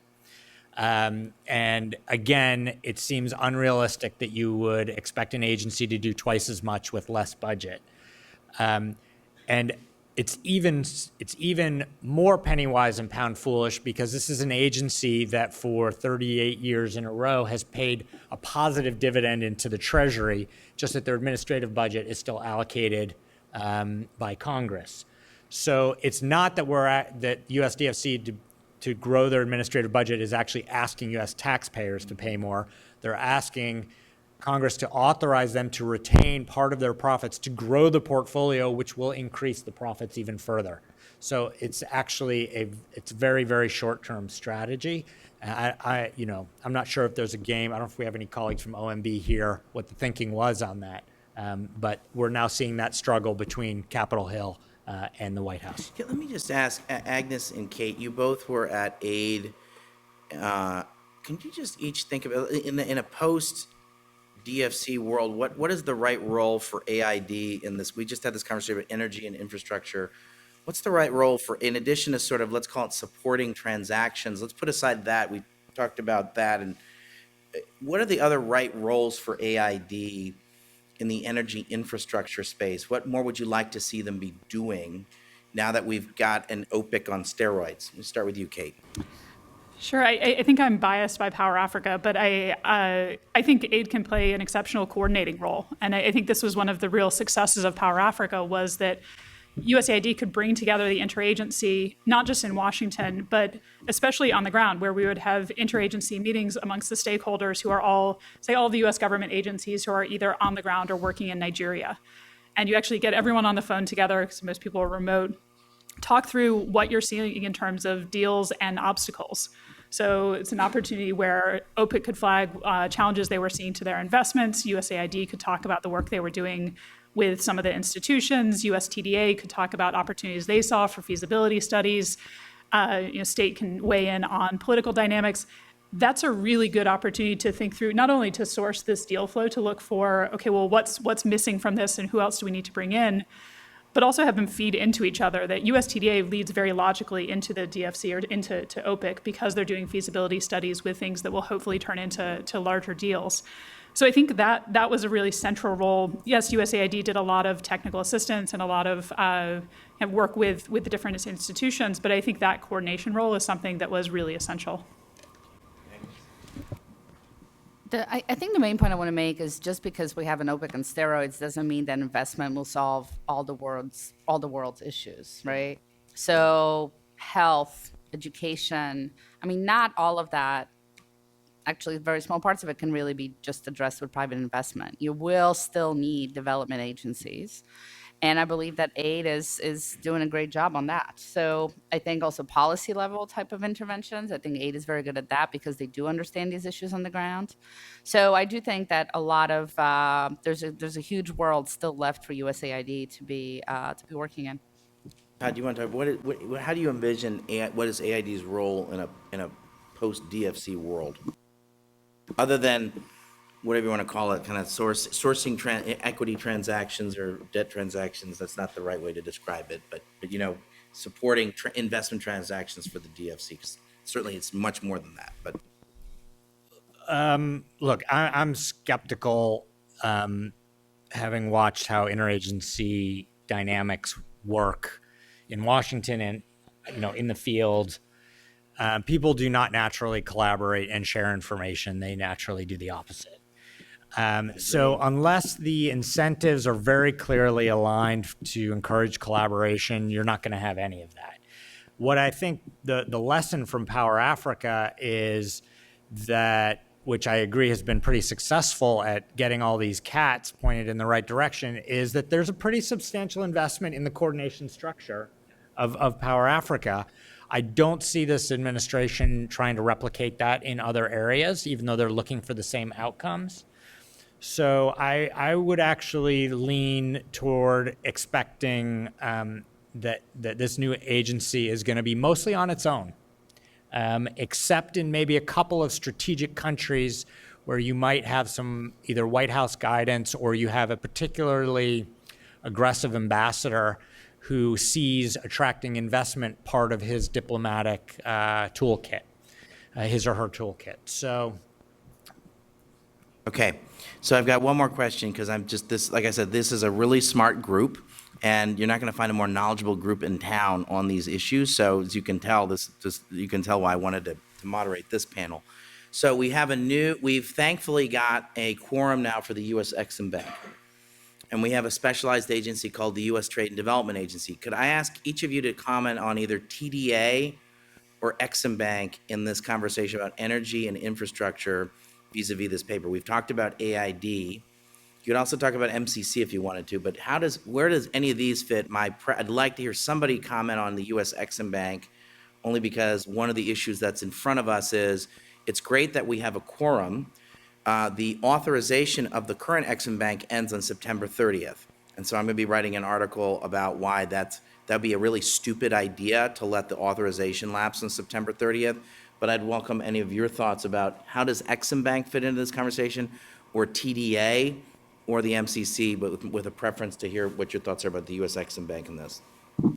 And again, it seems unrealistic that you would expect an agency to do twice as much with less budget. And it's even more penny wise and pound foolish because this is an agency that for 38 years in a row has paid a positive dividend into the Treasury, just that their administrative budget is still allocated by Congress. So it's not that that USDFC to grow their administrative budget is actually asking U.S. taxpayers to pay more. They're asking Congress to authorize them to retain part of their profits to grow the portfolio, which will increase the profits even further. So it's actually it's very, very short-term strategy. I'm not sure if there's a game. I don't know if we have any colleagues from OMB here, what the thinking was on that. But we're now seeing that struggle between Capitol Hill and the White House. Okay, let me just ask, Agnes and Kate, you both were at AID. Can you just each think about, in a post DFC world, what is the right role for AID in this? We just had this conversation about energy and infrastructure. What's the right role for, in addition to sort of, let's call it supporting transactions, let's put aside that, we talked about that, and what are the other right roles for AID in the energy infrastructure space? What more would you like to see them be doing now that we've got an OPIC on steroids? Let's start with you, Kate. Sure. I think I'm biased by Power Africa, but I think aid can play an exceptional coordinating role. And I think this was one of the real successes of Power Africa was that USAID could bring together the interagency, not just in Washington, but especially on the ground, where we would have interagency meetings amongst the stakeholders who are all the US government agencies who are either on the ground or working in Nigeria. And you actually get everyone on the phone together, because most people are remote, talk through what you're seeing in terms of deals and obstacles. So it's an opportunity where OPIC could flag challenges they were seeing to their investments. USAID could talk about the work they were doing with some of the institutions. USTDA could talk about opportunities they saw for feasibility studies. State can weigh in on political dynamics. that's a really good opportunity to think through, not only to source this deal flow, to look for, okay, well, what's missing from this and who else do we need to bring in, but also have them feed into each other. That US TDA leads very logically into the DFC or into OPIC because they're doing feasibility studies with things that will hopefully turn into larger deals. So I think that was a really central role. Yes, USAID did a lot of technical assistance and a lot of work with the different institutions, but I think that coordination role is something that was really essential. I think the main point I want to make is just because we have an OPIC on steroids doesn't mean that investment will solve all the world's issues, right? So health, education, I mean, not all of that. Actually, very small parts of it can really be just addressed with private investment. You will still need development agencies. And I believe that aid is doing a great job on that. So I think also policy level type of interventions, I think aid is very good at that because they do understand these issues on the ground. So I do think that a lot of, there's a huge world still left for USAID to be working in. Todd, do you want to talk, how do you envision, what is AID's role in a post-DFC world? Other than whatever you want to call it, kind of sourcing equity transactions or debt transactions, that's not the right way to describe it, but supporting investment transactions for the DFC, because certainly it's much more than that. But look, I'm skeptical, having watched how interagency dynamics work in Washington and in the field. People do not naturally collaborate and share information. They naturally do the opposite. So unless the incentives are very clearly aligned to encourage collaboration, you're not going to have any of that. What I think the lesson from Power Africa is that, which I agree has been pretty successful at getting all these cats pointed in the right direction, is that there's a pretty substantial investment in the coordination structure of Power Africa. I don't see this administration trying to replicate that in other areas, even though they're looking for the same outcomes. So I would actually lean toward expecting that this new agency is going to be mostly on its own, except in maybe a couple of strategic countries where you might have some either White House guidance or you have a particularly aggressive ambassador who sees attracting investment part of his diplomatic toolkit, his or her toolkit. So. Okay, so I've got one more question because like I said, this is a really smart group, and you're not going to find a more knowledgeable group in town on these issues. So as you can tell, you can tell why I wanted to moderate this panel. So we've thankfully got a quorum now for the U.S. Exim Bank, and we have a specialized agency called the U.S. Trade and Development Agency. Could I ask each of you to comment on either TDA or Exim Bank in this conversation about energy and infrastructure vis-a-vis this paper? We've talked about AID. You could also talk about MCC if you wanted to, but where does any of these fit? I'd like to hear somebody comment on the U.S. Exim Bank, only because one of the issues that's in front of us is it's great that we have a quorum. The authorization of the current Exim Bank ends on September 30th. And so I'm going to be writing an article about why that'd be a really stupid idea to let the authorization lapse on September 30th. But I'd welcome any of your thoughts about how does Exim Bank fit into this conversation, or TDA, or the MCC, but with a preference to hear what your thoughts are about the U.S. Exim Bank in this. We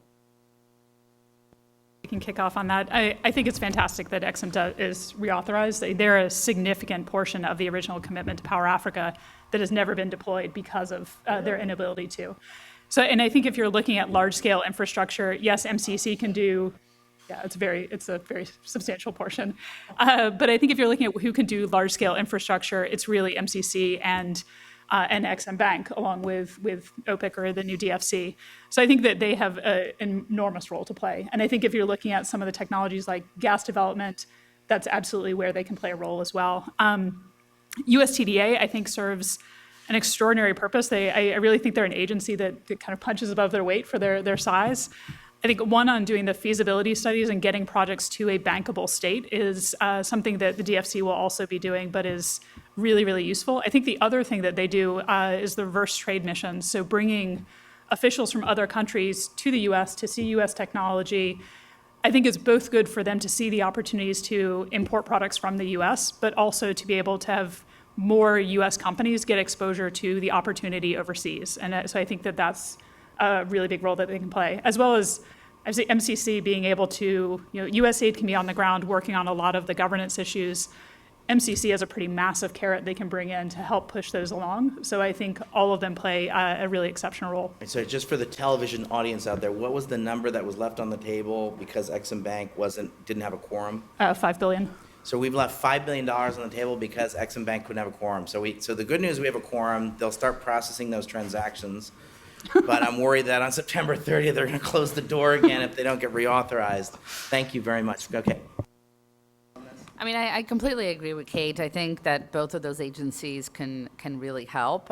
can kick off on that. I think it's fantastic that Exim is reauthorized. They're a significant portion of the original commitment to Power Africa that has never been deployed because of their inability to. So, and I think if you're looking at large-scale infrastructure, yes, MCC can do. Yeah, it's a very substantial portion. But I think if you're looking at who can do large-scale infrastructure, it's really MCC and Exim Bank, along with OPIC or the new DFC. So I think that they have an enormous role to play. And I think if you're looking at some of the technologies like gas development, that's absolutely where they can play a role as well. USTDA, I think, serves an extraordinary purpose. I really think they're an agency that kind of punches above their weight for their size. I think one, on doing the feasibility studies and getting projects to a bankable state is something that the DFC will also be doing, but is really, really useful. I think the other thing that they do is the reverse trade missions. So bringing officials from other countries to the U.S. to see U.S. technology, I think it's both good for them to see the opportunities to import products from the US, but also to be able to have more US companies get exposure to the opportunity overseas. And so I think that that's a really big role that they can play, as well as MCC being able to, USAID can be on the ground working on a lot of the governance issues. MCC has a pretty massive carrot they can bring in to help push those along. So I think all of them play a really exceptional role. So just for the television audience out there, what was the number that was left on the table because Exim Bank didn't have a quorum? $5 billion. So we've left $5 billion on the table because Exim Bank couldn't have a quorum. So the good news, we have a quorum. They'll start processing those transactions. But I'm worried that on September 30th, they're going to close the door again if they don't get reauthorized. Thank you very much. Okay. I mean, I completely agree with Kate. I think that both of those agencies can really help.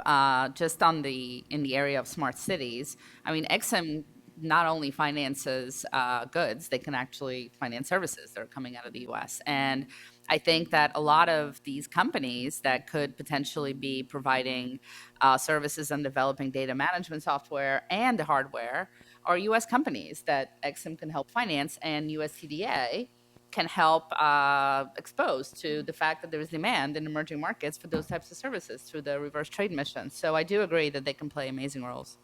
Just in the area of smart cities, I mean, Exim not only finances goods, they can actually finance services that are coming out of the U.S. And I think that a lot of these companies that could potentially be providing services and developing data management software and the hardware are U.S. companies that Exim can help finance, and USTDA can help expose to the fact that there is demand in emerging markets for those types of services through the reverse trade mission. So I do agree that they can play amazing roles.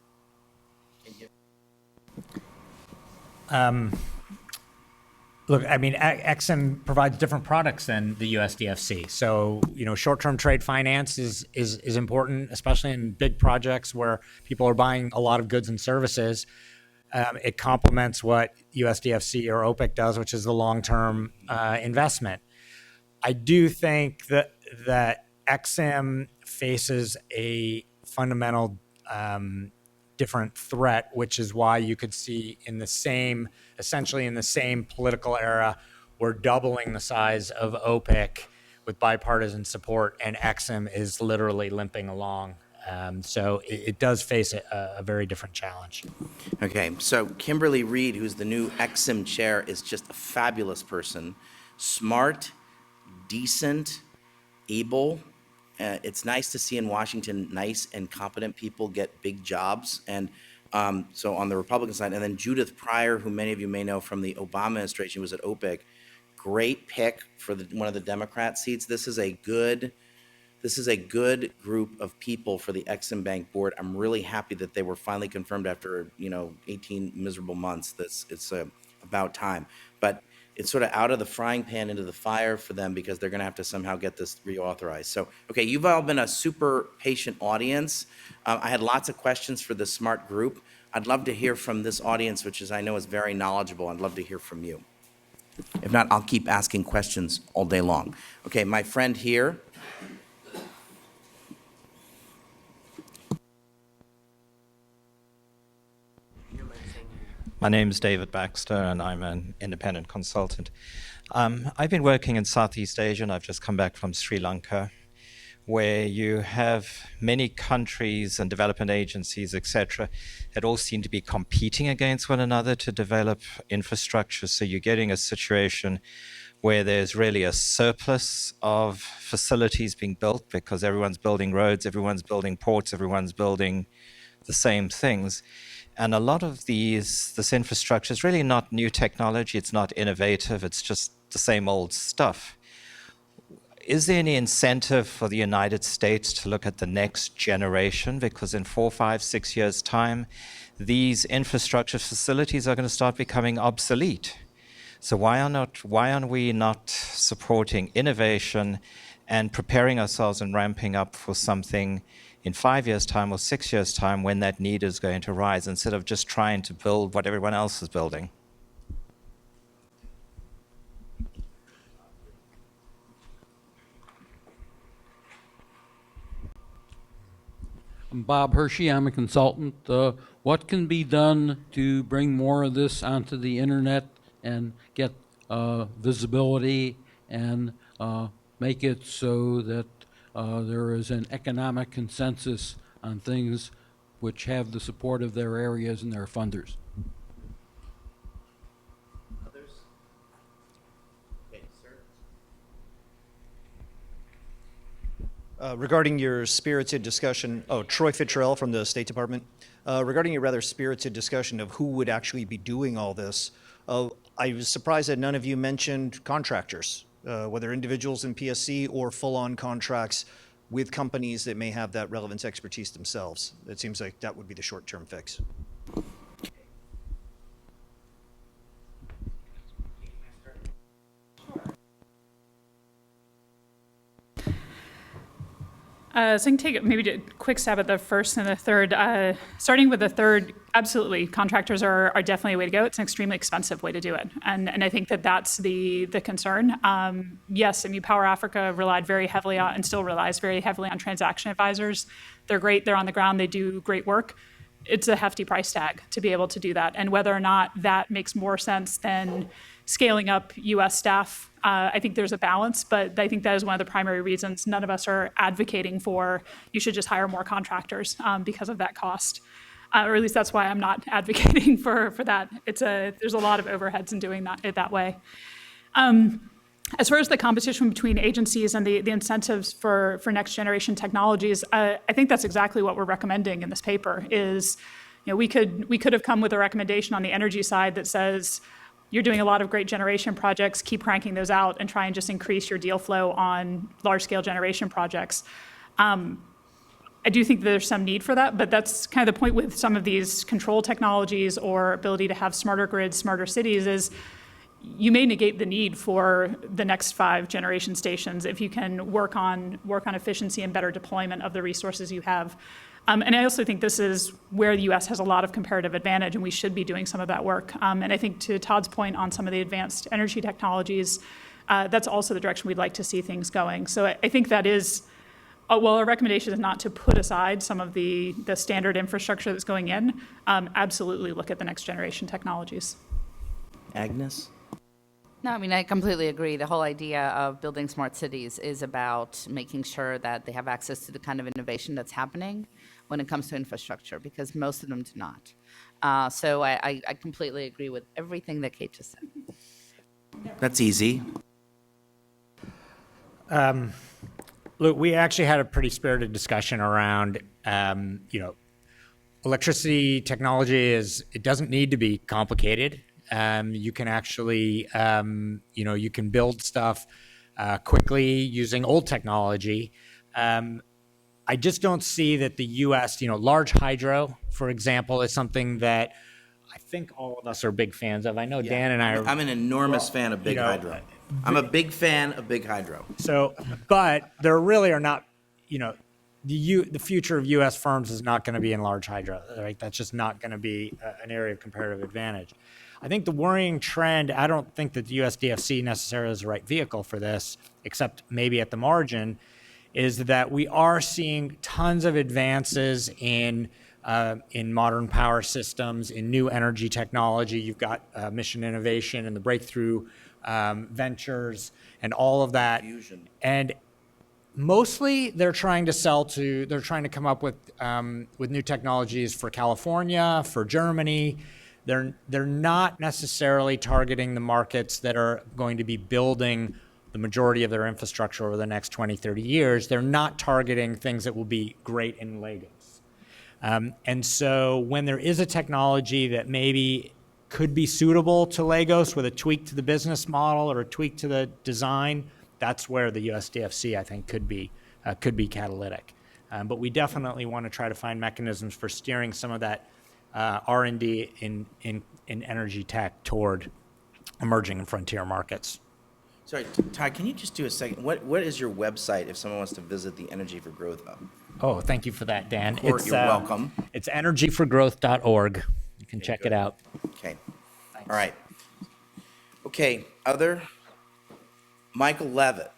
Look, I mean, Exim provides different products than the USDFC. So, short-term trade finance is important, especially in big projects where people are buying a lot of goods and services. It complements what USDFC or OPIC does, which is the long-term investment. I do think that Exim faces a fundamental different threat, which is why you could see essentially in the same political era, we're doubling the size of OPIC with bipartisan support, and Exim is literally limping along. So it does face a very different challenge. Okay, so Kimberly Reed, who's the new Exim chair, is just a fabulous person. Smart, decent, able. It's nice to see in Washington nice and competent people get big jobs. And so on the Republican side, and then Judith Pryor, who many of you may know from the Obama administration, was at OPIC. Great pick for one of the Democrat seats. This is a good group of people for the Exim Bank board. I'm really happy that they were finally confirmed after 18 miserable months. It's about time. But it's sort of out of the frying pan into the fire for them because they're going to have to somehow get this reauthorized. So, okay, you've all been a super patient audience. I had lots of questions for this smart group. I'd love to hear from this audience, which I know is very knowledgeable. I'd love to hear from you. If not, I'll keep asking questions all day long. Okay, my friend here. My name is David Baxter, and I'm an independent consultant. I've been working in Southeast Asia, and I've just come back from Sri Lanka, where you have many countries and development agencies, etc., that all seem to be competing against one another to develop infrastructure. So you're getting a situation where there's really a surplus of facilities being built because everyone's building roads, everyone's building ports, everyone's building the same things. And a lot of this infrastructure is really not new technology, it's not innovative, it's just the same old stuff. Is there any incentive for the United States to look at the next generation? Because in 4, 5, 6 years' time, these infrastructure facilities are going to start becoming obsolete. So why are we not supporting innovation and preparing ourselves and ramping up for something in 5 years' time or 6 years' time when that need is going to rise, instead of just trying to build what everyone else is building? I'm Bob Hershey. I'm a consultant. What can be done to bring more of this onto the internet and get visibility and make it so that there is an economic consensus on things which have the support of their areas and their funders? Others? Okay, sir. Regarding your spirited discussion, Troy Fitzgerald from the State Department. Regarding your rather spirited discussion of who would actually be doing all this, I was surprised that none of you mentioned contractors, whether individuals in PSC or full-on contracts with companies that may have that relevance expertise themselves. It seems like that would be the short-term fix. So I can take maybe a quick stab at the first and the third. Starting with the third, absolutely, contractors are definitely a way to go. It's an extremely expensive way to do it, and I think that's the concern. Yes, I mean, Power Africa relied very heavily on, and still relies very heavily on transaction advisors. They're great. They're on the ground. They do great work. It's a hefty price tag to be able to do that, and whether or not that makes more sense than scaling up U.S. staff, I think there's a balance, but I think that is one of the primary reasons none of us are advocating for you should just hire more contractors because of that cost. Or at least that's why I'm not advocating for that. There's a lot of overheads in doing that way. As far as the competition between agencies and the incentives for next generation technologies, I think that's exactly what we're recommending in this paper is, we could have come with a recommendation on the energy side that says, you're doing a lot of great generation projects, keep cranking those out and try and just increase your deal flow on large-scale generation projects. I do think there's some need for that, but that's kind of the point with some of these control technologies or ability to have smarter grids, smarter cities is you may negate the need for the next 5 generation stations if you can work on efficiency and better deployment of the resources you have. And I also think this is where the U.S. has a lot of comparative advantage, and we should be doing some of that work. And I think to Todd's point on some of the advanced energy technologies, that's also the direction we'd like to see things going. So I think that is, well, our recommendation is not to put aside some of the standard infrastructure that's going in. Absolutely look at the next generation technologies. Agnes? No, I mean, I completely agree. The whole idea of building smart cities is about making sure that they have access to the kind of innovation that's happening when it comes to infrastructure, because most of them do not. So I completely agree with everything that Kate just said. That's easy. Look, we actually had a pretty spirited discussion around, electricity technology it doesn't need to be complicated. You can actually, you can build stuff quickly using old technology. I just don't see that the U.S., large hydro, for example, is something that I think all of us are big fans of. I know Dan and I are. I'm an enormous fan of big hydro. I'm a big fan of big hydro. So, but there really are not, the future of U.S. firms is not going to be in large hydro, right? That's just not going to be an area of comparative advantage. I think the worrying trend, I don't think that the US DFC necessarily is the right vehicle for this, except maybe at the margin, is that we are seeing tons of advances in modern power systems, in new energy technology. You've got mission innovation and the breakthrough ventures and all of that. Fusion. And mostly they're trying to come up with new technologies for California, for Germany. They're not necessarily targeting the markets that are going to be building the majority of their infrastructure over the next 20, 30 years. They're not targeting things that will be great in Lagos. And so when there is a technology that maybe could be suitable to Lagos with a tweak to the business model or a tweak to the design, that's where the USDFC, I think, could be catalytic. But we definitely want to try to find mechanisms for steering some of that R&D in energy tech toward emerging and frontier markets. Sorry, Todd, can you just do a second? What is your website if someone wants to visit the Energy for Growth Hub? Oh, thank you for that, Dan. You're welcome. It's energyforgrowth.org. You can check it out. Okay. Thanks. All right. Okay, other? Michael Levitt.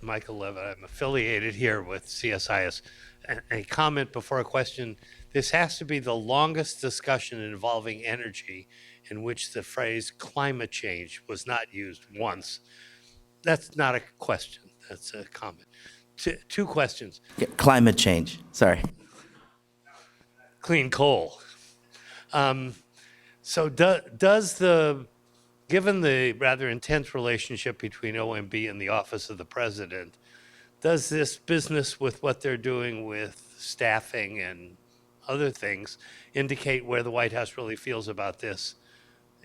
Michael Levitt. I'm affiliated here with CSIS. A comment before a question. This has to be the longest discussion involving energy in which the phrase climate change was not used once. That's not a question. That's a comment. Two questions. Yeah, climate change. Sorry. Clean coal. So given the rather intense relationship between OMB and the Office of the President, does this business with what they're doing with staffing and other things indicate where the White House really feels about this.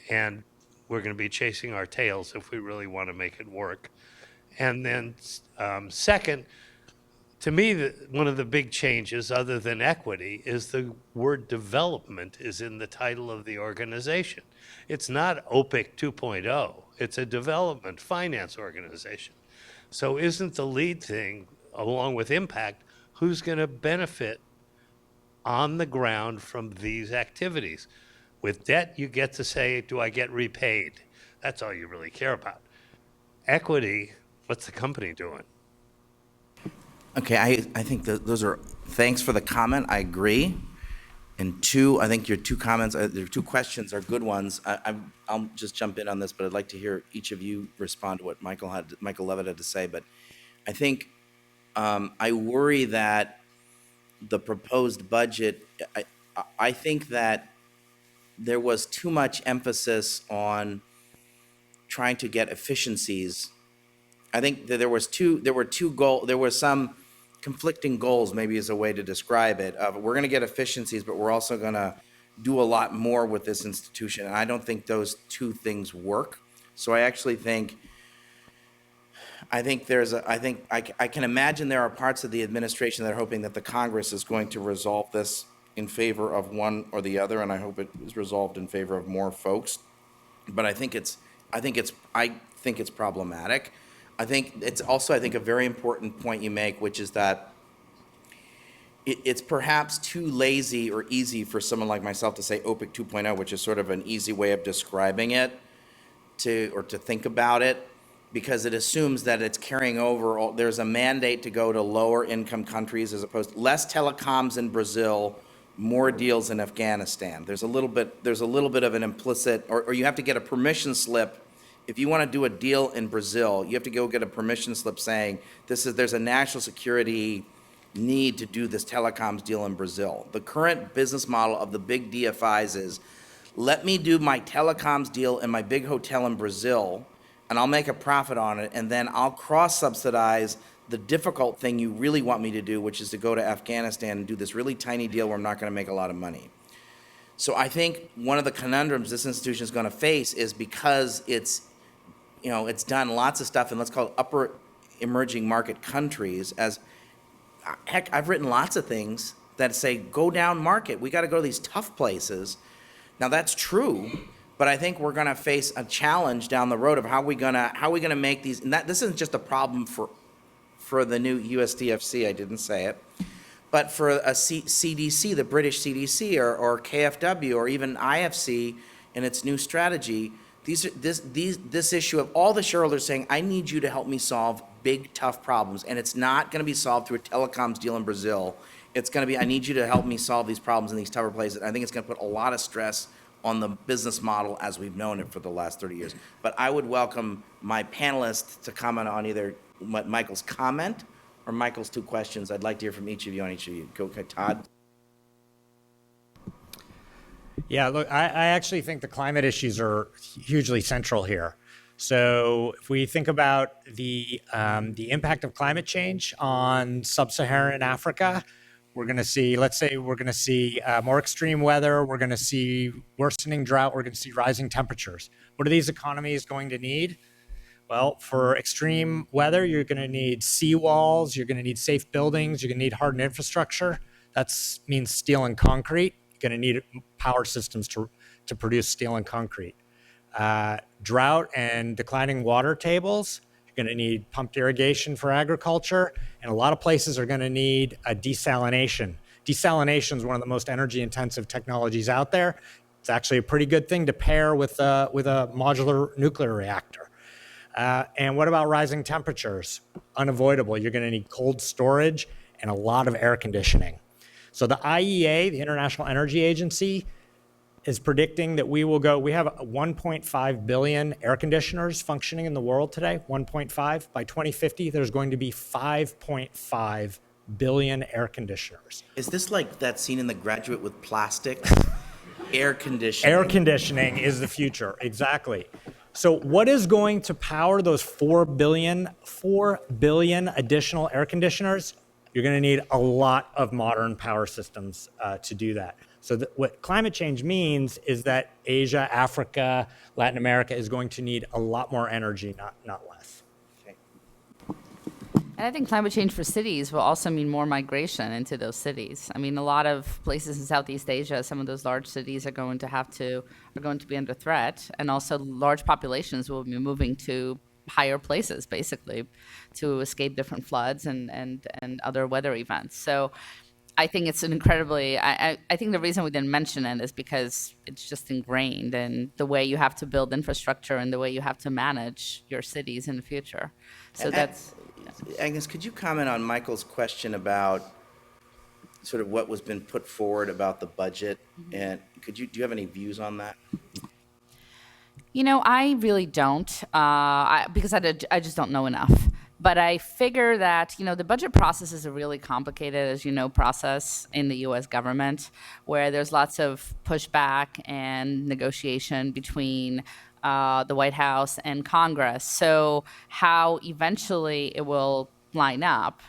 And we're going to be chasing our tails if we really want to make it work. And then second, to me, one of the big changes, other than equity, is the word development is in the title of the organization. It's not OPIC 2.0. It's a development finance organization. So isn't the lead thing, along with impact, who's going to benefit on the ground from these activities? With debt, you get to say, do I get repaid? That's all you really care about. Equity, what's the company doing? Okay, I think those are, thanks for the comment, I agree. And two, I think your two comments, your two questions are good ones. I'll just jump in on this, but I'd like to hear each of you respond to what Michael Levitt had to say. But I think, I worry that the proposed budget, I think that there was too much emphasis on trying to get efficiencies. I think that there were some conflicting goals, maybe is a way to describe it, of we're going to get efficiencies, but we're also going to do a lot more with this institution. And I don't think those two things work. So I actually think, I can imagine there are parts of the administration that are hoping that the Congress is going to resolve this in favor of one or the other, and I hope it is resolved in favor of more folks. But I think it's problematic. I think it's also, a very important point you make, which is that it's perhaps too lazy or easy for someone like myself to say OPIC 2.0, which is sort of an easy way of describing it, to think about it, because it assumes that it's carrying over. There's a mandate to go to lower income countries as opposed to less telecoms in Brazil, more deals in Afghanistan. There's a little bit of an implicit, or you have to get a permission slip. If you want to do a deal in Brazil, you have to go get a permission slip saying there's a national security need to do this telecoms deal in Brazil. The current business model of the big DFIs is, let me do my telecoms deal in my big hotel in Brazil, and I'll make a profit on it, and then I'll cross-subsidize the difficult thing you really want me to do, which is to go to Afghanistan and do this really tiny deal where I'm not going to make a lot of money. So I think one of the conundrums this institution is going to face is, because it's done lots of stuff in, let's call it, upper emerging market countries. As heck, I've written lots of things that say go down market. We got to go to these tough places. Now that's true, but I think we're going to face a challenge down the road of how are we going to make these. And this isn't just a problem for the new USDFC. I didn't say it, but for a CDC, the British CDC, or KFW, or even IFC in its new strategy. This issue of all the shareholders saying, I need you to help me solve big, tough problems. And it's not going to be solved through a telecoms deal in Brazil. It's going to be, I need you to help me solve these problems in these tougher places. I think it's going to put a lot of stress on the business model as we've known it for the last 30 years. But I would welcome my panelists to comment on either Michael's comment or Michael's two questions. I'd like to hear from each of you on each of you. Go, Todd. Yeah, look, I actually think the climate issues are hugely central here. So if we think about the impact of climate change on sub-Saharan Africa, we're going to see, more extreme weather, we're going to see worsening drought, we're going to see rising temperatures. What are these economies going to need? Well, for extreme weather, you're going to need seawalls, you're going to need safe buildings, you're going to need hardened infrastructure. That means steel and concrete. Going to need power systems to produce steel and concrete. Drought and declining water tables, you're going to need pumped irrigation for agriculture, and a lot of places are going to need a desalination. Desalination is one of the most energy intensive technologies out there. It's actually a pretty good thing to pair with a modular nuclear reactor. And what about rising temperatures? Unavoidable. You're going to need cold storage and a lot of air conditioning. So the IEA, the International Energy Agency, is predicting that we have 1.5 billion air conditioners functioning in the world today, 1.5. By 2050, there's going to be 5.5 billion air conditioners. Is this like that scene in The Graduate with plastics? Air conditioning. Air conditioning is the future, exactly. So what is going to power those 4 billion additional air conditioners? You're going to need a lot of modern power systems to do that. So what climate change means is that Asia, Africa, Latin America is going to need a lot more energy, not less. And I think climate change for cities will also mean more migration into those cities. I mean, a lot of places in Southeast Asia, some of those large cities are going to be under threat, and also large populations will be moving to higher places, basically, to escape different floods and other weather events. So I think it's an incredibly, I think the reason we didn't mention it is because it's just ingrained in the way you have to build infrastructure and the way you have to manage your cities in the future. So that's... Agnes, could you comment on Michael's question about sort of what was been put forward about the budget? And do you have any views on that? You know, I really don't, because I just don't know enough. But I figure that, you know, the budget process is a really complicated, as you know, process in the U.S. government, where there's lots of pushback and negotiation between the White House and Congress. So how eventually it will line up,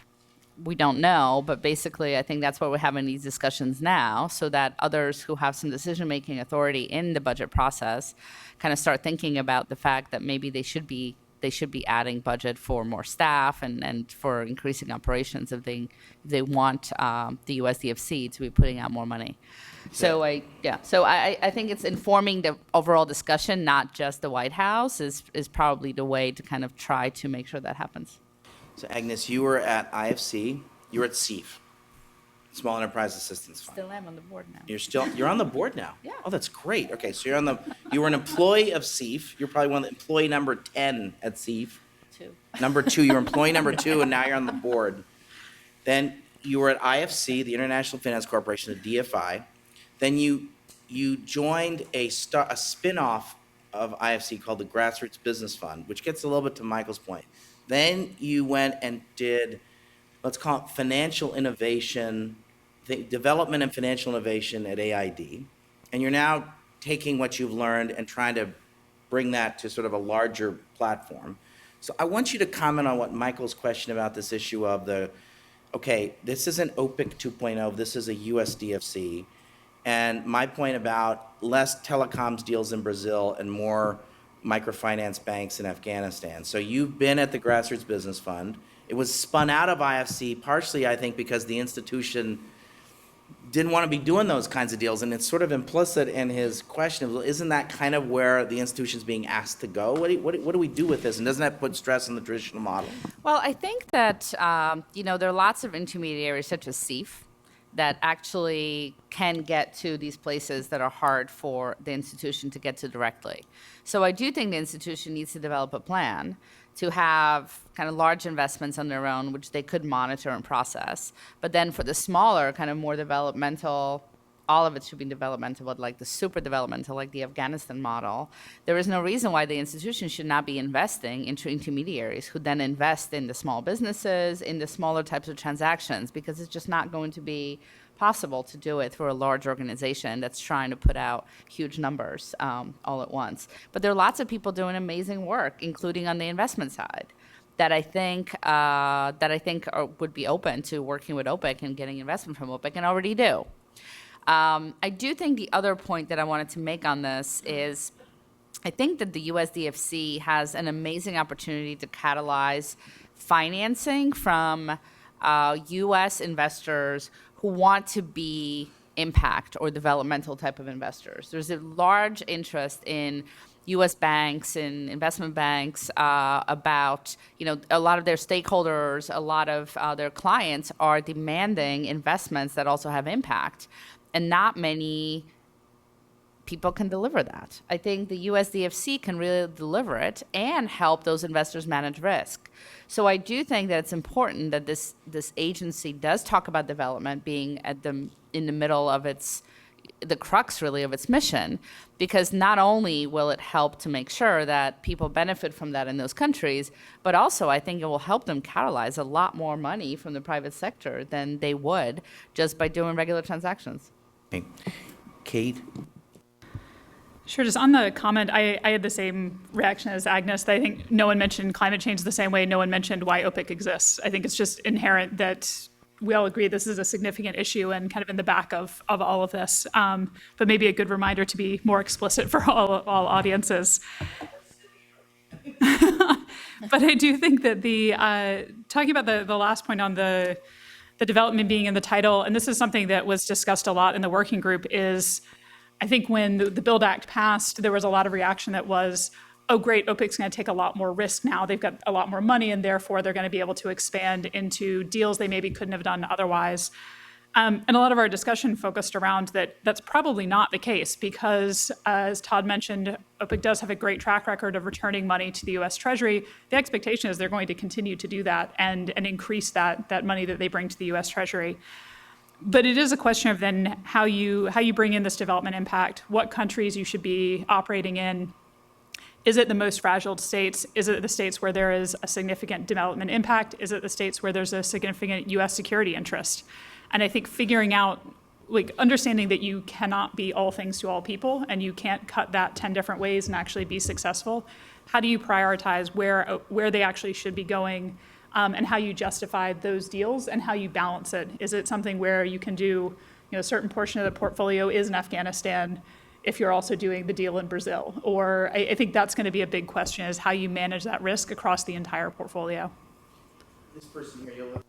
we don't know. But basically, I think that's why we're having these discussions now, so that others who have some decision-making authority in the budget process kind of start thinking about the fact that maybe they should be adding budget for more staff and for increasing operations if they want the USDFC to be putting out more money. So I think it's informing the overall discussion, not just the White House, is probably the way to kind of try to make sure that happens. So Agnes, you were at IFC, you were at SEAF, Small Enterprise Assistance Fund. Still am on the board now. You're on the board now? Yeah. Oh, that's great. Okay, so you were an employee of SEAF. You're probably one of the employee number 10 at SEAF. Number 2, you're employee number 2, and now you're on the board. Then you were at IFC, the International Finance Corporation, the DFI. Then you joined a spin-off of IFC called the Grassroots Business Fund, which gets a little bit to Michael's point. Then you went and did, let's call it financial innovation, development and financial innovation at AID. And you're now taking what you've learned and trying to bring that to sort of a larger platform. So I want you to comment on what Michael's question about this issue of okay, this isn't OPIC 2.0, this is a USDFC. And my point about less telecoms deals in Brazil and more microfinance banks in Afghanistan. So you've been at the Grassroots Business Fund. It was spun out of IFC, partially, I think, because the institution didn't want to be doing those kinds of deals. And it's sort of implicit in his question, isn't that kind of where the institution's being asked to go? What do we do with this? And doesn't that put stress on the traditional model? Well, I think that, there are lots of intermediaries such as SEAF that actually can get to these places that are hard for the institution to get to directly. So I do think the institution needs to develop a plan to have kind of large investments on their own, which they could monitor and process. But then for the smaller, kind of more developmental, all of it should be developmental, but like the super developmental, like the Afghanistan model, there is no reason why the institution should not be investing into intermediaries who then invest in the small businesses, in the smaller types of transactions, because it's just not going to be possible to do it through a large organization that's trying to put out huge numbers all at once. But there are lots of people doing amazing work, including on the investment side, that I think would be open to working with OPIC and getting investment from OPIC, and already do. I do think the other point that I wanted to make on this is I think that the USDFC has an amazing opportunity to catalyze financing from U.S. investors who want to be impact or developmental type of investors. There's a large interest in U.S. banks and investment banks about, a lot of their stakeholders, a lot of their clients are demanding investments that also have impact. And not many people can deliver that. I think the USDFC can really deliver it and help those investors manage risk. So I do think that it's important that this agency does talk about development being in the middle of the crux really of its mission, because not only will it help to make sure that people benefit from that in those countries, but also I think it will help them catalyze a lot more money from the private sector than they would just by doing regular transactions. Kate? Sure, just on the comment, I had the same reaction as Agnes, that I think no one mentioned climate change the same way no one mentioned why OPIC exists. I think it's just inherent that we all agree this is a significant issue and kind of in the back of all of this, but maybe a good reminder to be more explicit for all audiences. But I do think that talking about the last point on the development being in the title, and this is something that was discussed a lot in the working group, is I think when the BUILD Act passed, there was a lot of reaction that was, oh, great, OPIC's going to take a lot more risk now. They've got a lot more money, and therefore they're going to be able to expand into deals they maybe couldn't have done otherwise. And a lot of our discussion focused around that's probably not the case because, as Todd mentioned, OPIC does have a great track record of returning money to the U.S. Treasury. The expectation is they're going to continue to do that and increase that money that they bring to the U.S. Treasury. But it is a question of then how you bring in this development impact, what countries you should be operating in. Is it the most fragile states? Is it the states where there is a significant development impact? Is it the states where there's a significant U.S. security interest? And I think figuring out, understanding that you cannot be all things to all people and you can't cut that 10 different ways and actually be successful. How do you prioritize where they actually should be going and how you justify those deals and how you balance it? Is it something where you can do, a certain portion of the portfolio is in Afghanistan if you're also doing the deal in Brazil? Or I think that's going to be a big question, is how you manage that risk across the entire portfolio. This person here, you'll look.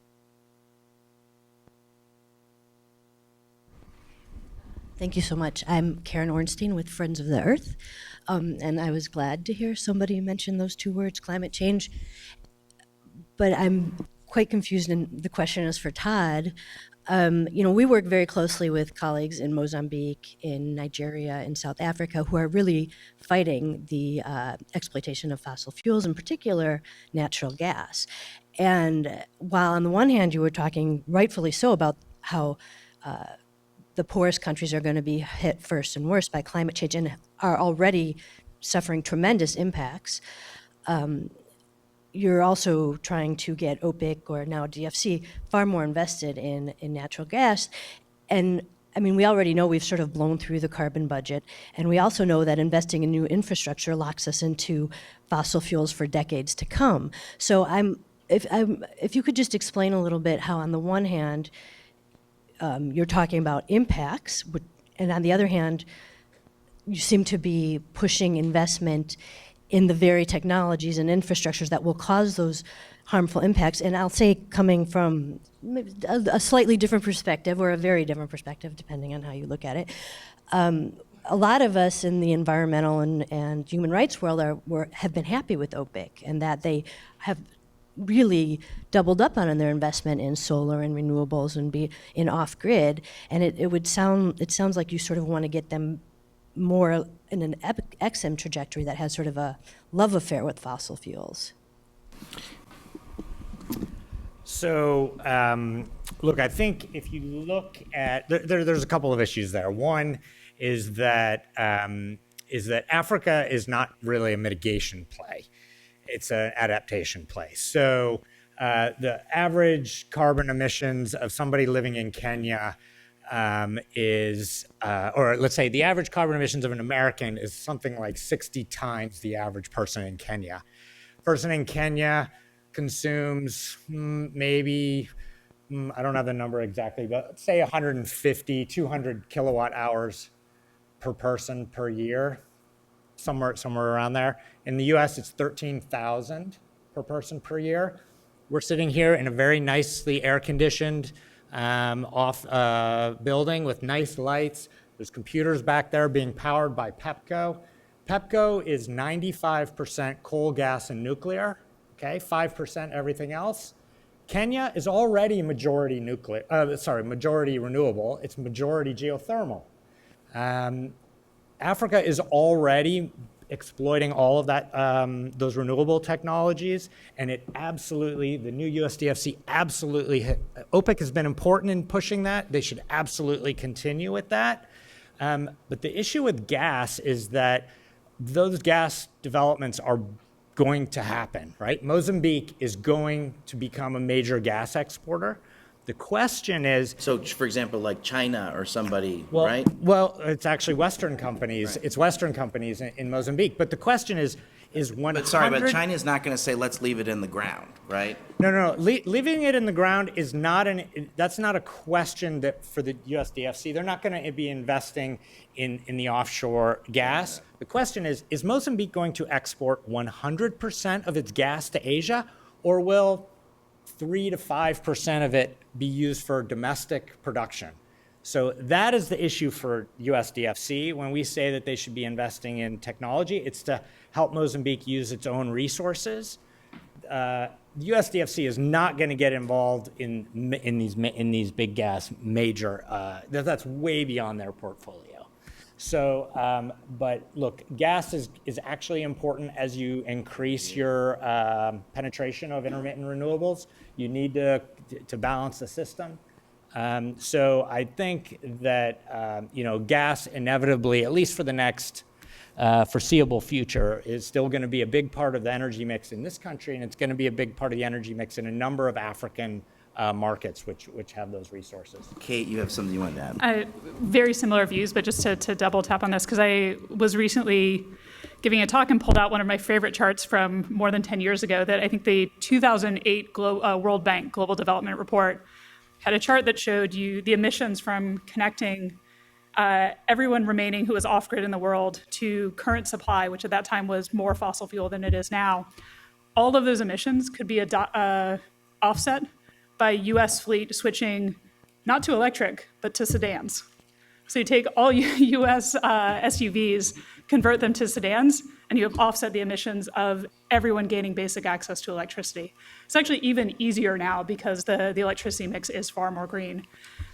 Thank you so much. I'm Karen Ornstein with Friends of the Earth, and I was glad to hear somebody mention those two words, climate change. But I'm quite confused, and the question is for Todd. We work very closely with colleagues in Mozambique, in Nigeria, in South Africa, who are really fighting the exploitation of fossil fuels, in particular natural gas. And while on the one hand you were talking rightfully so about how the poorest countries are going to be hit first and worst by climate change and are already suffering tremendous impacts, you're also trying to get OPIC, or now DFC, far more invested in natural gas. And I mean, we already know we've sort of blown through the carbon budget, and we also know that investing in new infrastructure locks us into fossil fuels for decades to come. So if you could just explain a little bit how, on the one hand, you're talking about impacts, and on the other hand, you seem to be pushing investment in the very technologies and infrastructures that will cause those harmful impacts. And I'll say, coming from a slightly different perspective, or a very different perspective, depending on how you look at it, a lot of us in the environmental and human rights world have been happy with OPIC, and that they have really doubled up on their investment in solar and renewables and be in off-grid. And it sounds like you sort of want to get them more in an XM trajectory that has sort of a love affair with fossil fuels. So, look, I think if you look at, there's a couple of issues there. One is that Africa is not really a mitigation play. It's an adaptation play. So the average carbon emissions of somebody living in Kenya or let's say the average carbon emissions of an American is something like 60 times the average person in Kenya. Person in Kenya consumes maybe, I don't have the number exactly, but let's say 150, 200 kilowatt hours per person per year, somewhere around there. In the US, it's 13,000 per person per year. We're sitting here in a very nicely air-conditioned building with nice lights. There's computers back there being powered by Pepco. Pepco is 95% coal, gas, and nuclear, okay? 5% everything else. Kenya is already majority majority renewable. It's majority geothermal. Africa is already exploiting all of that, those renewable technologies, and it absolutely, the new USDFC absolutely, OPIC has been important in pushing that. They should absolutely continue with that. But the issue with gas is that those gas developments are going to happen, right? Mozambique is going to become a major gas exporter. The question is... So, for example, like China or somebody, right? Well, it's actually Western companies. Right. It's Western companies in Mozambique. But the question is, is 100. But sorry, but China's not going to say, let's leave it in the ground, right? No. Leaving it in the ground is not that's not a question that for the USDFC. They're not going to be investing in the offshore gas. The question is Mozambique going to export 100% of its gas to Asia, or will 3 to 5% of it be used for domestic production? So that is the issue for USDFC. When we say that they should be investing in technology, it's to help Mozambique use its own resources. The USDFC is not going to get involved in these big gas major. That's way beyond their portfolio. So, but look, gas is actually important as you increase your penetration of intermittent renewables. You need to balance the system. So I think that gas inevitably, at least for the next foreseeable future, is still going to be a big part of the energy mix in this country, and it's going to be a big part of the energy mix in a number of African markets which have those resources. Kate, you have something you want to add? Very similar views, but just to double tap on this, because I was recently giving a talk and pulled out one of my favorite charts from more than 10 years ago that I think the 2008 World Bank Global Development Report had a chart that showed you the emissions from connecting everyone remaining who was off-grid in the world to current supply, which at that time was more fossil fuel than it is now. All of those emissions could be offset by U.S. fleet switching not to electric, but to sedans. So you take all U.S. SUVs, convert them to sedans, and you have offset the emissions of everyone gaining basic access to electricity. It's actually even easier now because the electricity mix is far more green.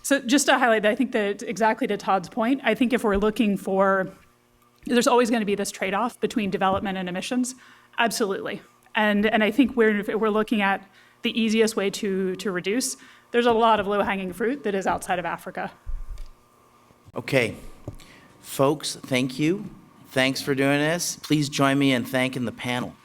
So just to highlight that, I think that exactly to Todd's point, I think if we're looking for, there's always going to be this trade-off between development and emissions, absolutely. And I think if we're looking at the easiest way to reduce, there's a lot of low-hanging fruit that is outside of Africa. Okay, folks, thank you. Thanks for doing this. Please join me in thanking the panel.